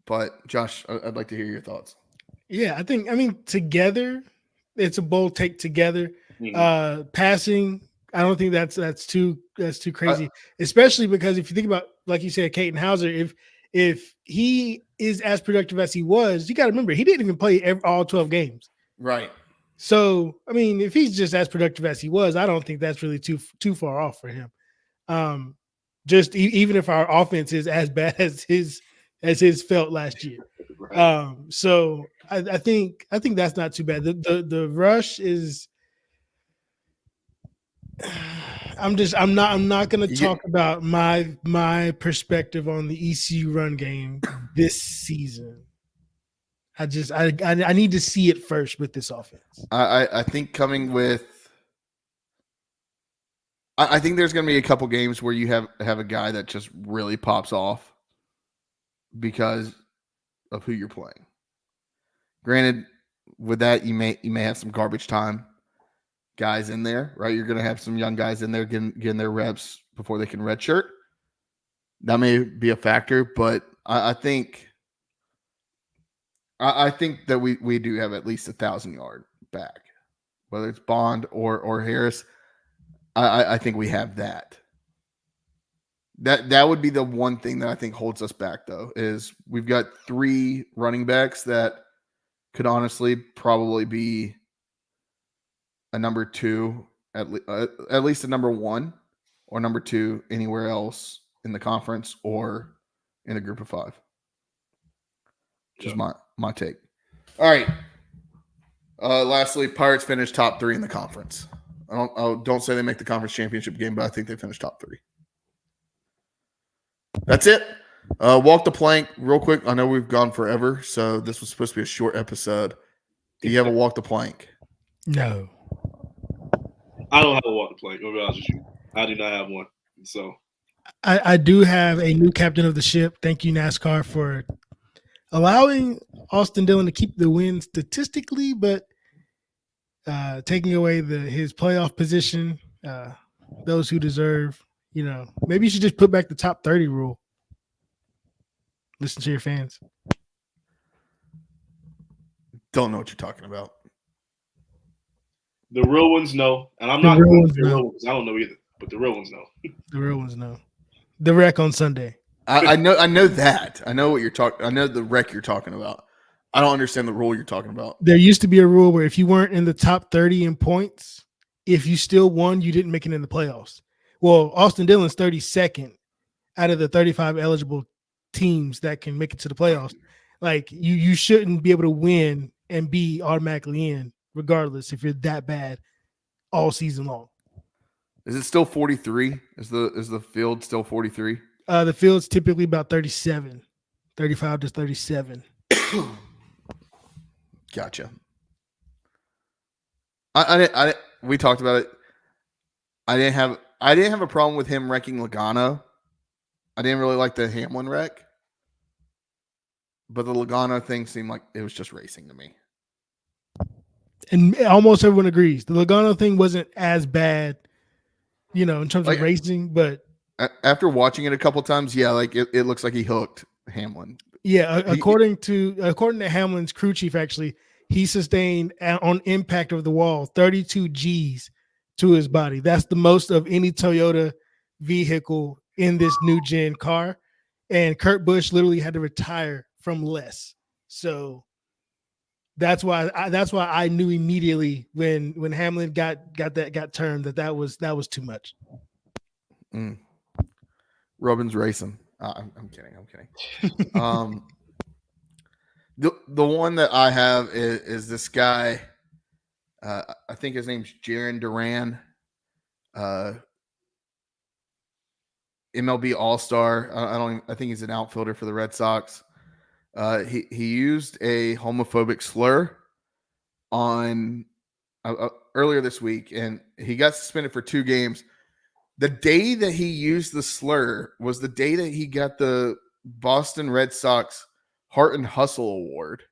But Josh, I'd like to hear your thoughts. Yeah, I mean, together, it's a bold take together. Mm-hmm. Passing, I don't think that's too crazy, especially because if you think about, like you said, Kaden Hauser, if he is as productive as he was, you got to remember he didn't even play all 12 games. Right. So, I mean, if he's just as productive as he was, I don't think that's really too far off for him. Just even if our offense is as bad as his felt last year. Right. So I think that's not too bad. The rush is. I'm not going to talk about my perspective on the ECU run game this season. I need to see it first with this offense. I think coming with. I think there's going to be a couple games where you have a guy that just really pops off because of who you're playing. Granted, with that you may have some garbage time guys in there, right? You're going to have some young guys in there getting their reps before they can redshirt. That may be a factor, but I think that we do have at least 1,000-yard back, whether it's Bond or Harris. I think we have that. That would be the one thing that I think holds us back, though, is we've got 3 running backs that could honestly probably be a number 2, at least a number 1 or number 2 anywhere else in the conference or in a group of 5. Just my take. All right. Lastly, Pirates finished top 3 in the conference. I don't say they make the conference championship game, but I think they finished top 3. That's it. Walk the plank real quick. I know we've gone forever, so this was supposed to be a short episode. Do you have a walk the plank? No. I don't have a walk the plank. I'll be honest with you. I do not have one. So I do have a new captain of the ship. Thank you, NASCAR, for allowing Austin Dillon to keep the win statistically, but taking away his playoff position. Those who deserve, maybe you should just put back the top 30 rule. Listen to your fans. Don't know what you're talking about. The real ones know, and I'm The not real going ones to the know. real ones. I don't know either, but the real ones know. The real ones know. The wreck on Sunday. I know that. I know what you're talking. I know the wreck you're talking about. I don't understand the rule you're talking about. There used to be a rule where if you weren't in the top 30 in points, if you still won, you didn't make it in the playoffs. Well, Austin Dillon's 32nd out of the 35 eligible teams that can make it to the playoffs. Like you shouldn't be able to win and be automatically in, regardless if you're that bad all season long. Is it still 43? Is the field still 43? The field's typically about 37, 35 to 37. Gotcha. We talked about it. I didn't have a problem with him wrecking Logano. I didn't really like the Hamlin wreck, but the Logano thing seemed like it was just racing to me. And almost everyone agrees. The Logano thing wasn't as bad, in terms of racing, but after watching it a couple times, yeah, like it looks like he hooked Hamlin. Yeah, according to Hamlin's crew chief, actually, he sustained on impact of the wall 32 G's to his body. That's the most of any Toyota vehicle in this new gen car. And Kurt Busch literally had to retire from less. So that's why I knew immediately when Hamlin got turned that was too much. Robin's racing. I'm kidding. The one that I have is this guy. I think his name's Jaron Duran. MLB All-Star. I think he's an outfielder for the Red Sox. He used a homophobic slur on earlier this week, and he got suspended for 2 games. The day that he used the slur was the day that he got the Boston Red Sox Heart and Hustle Award,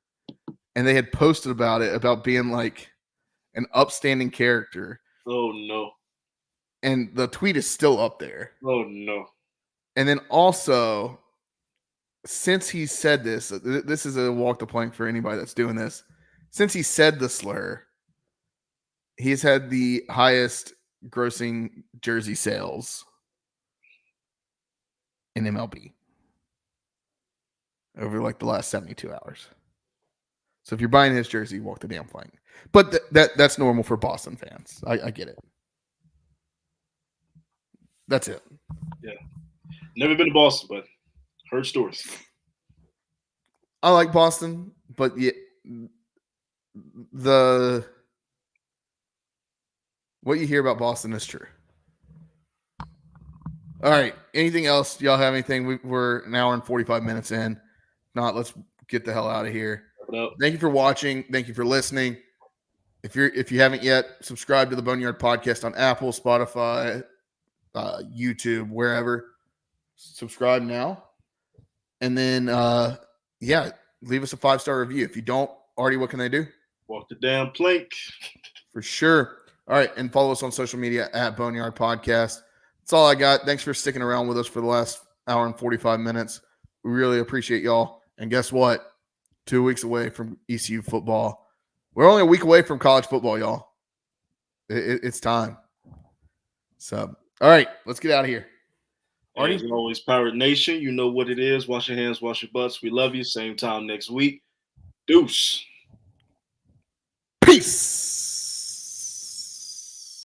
and they had posted about being like an upstanding character. Oh no! And the tweet is still up there. Oh no! And then also, since he said this is a walk the plank for anybody that's doing this. Since he said the slur, he's had the highest grossing jersey sales in MLB over like the last 72 hours. So if you're buying his jersey, walk the damn plank. But that's normal for Boston fans. I get it. That's it. Yeah. Never been to Boston, but heard stories. I like Boston, but yeah, what you hear about Boston is true. All right. Anything else? Y'all have anything? We're an hour and 45 minutes in. Not, let's get the hell out of here. Thank you for watching. Thank you for listening. If you haven't yet, subscribe to the Boneyard Podcast on Apple, Spotify, YouTube, wherever. Subscribe now. And then leave us a 5-star review. If you don't already, what can they do? Walk the damn plank. For sure. All right. And follow us on social media at Boneyard Podcast. That's all I got. Thanks for sticking around with us for the last hour and 45 minutes. We really appreciate y'all. And guess what? 2 weeks away from ECU football. We're only a week away from college football, y'all. It's time. So, all right. Let's get out of here. As always, Pirate Nation, you know what it is. Wash your hands, wash your butts. We love you. Same time next week. Deuce. Peace.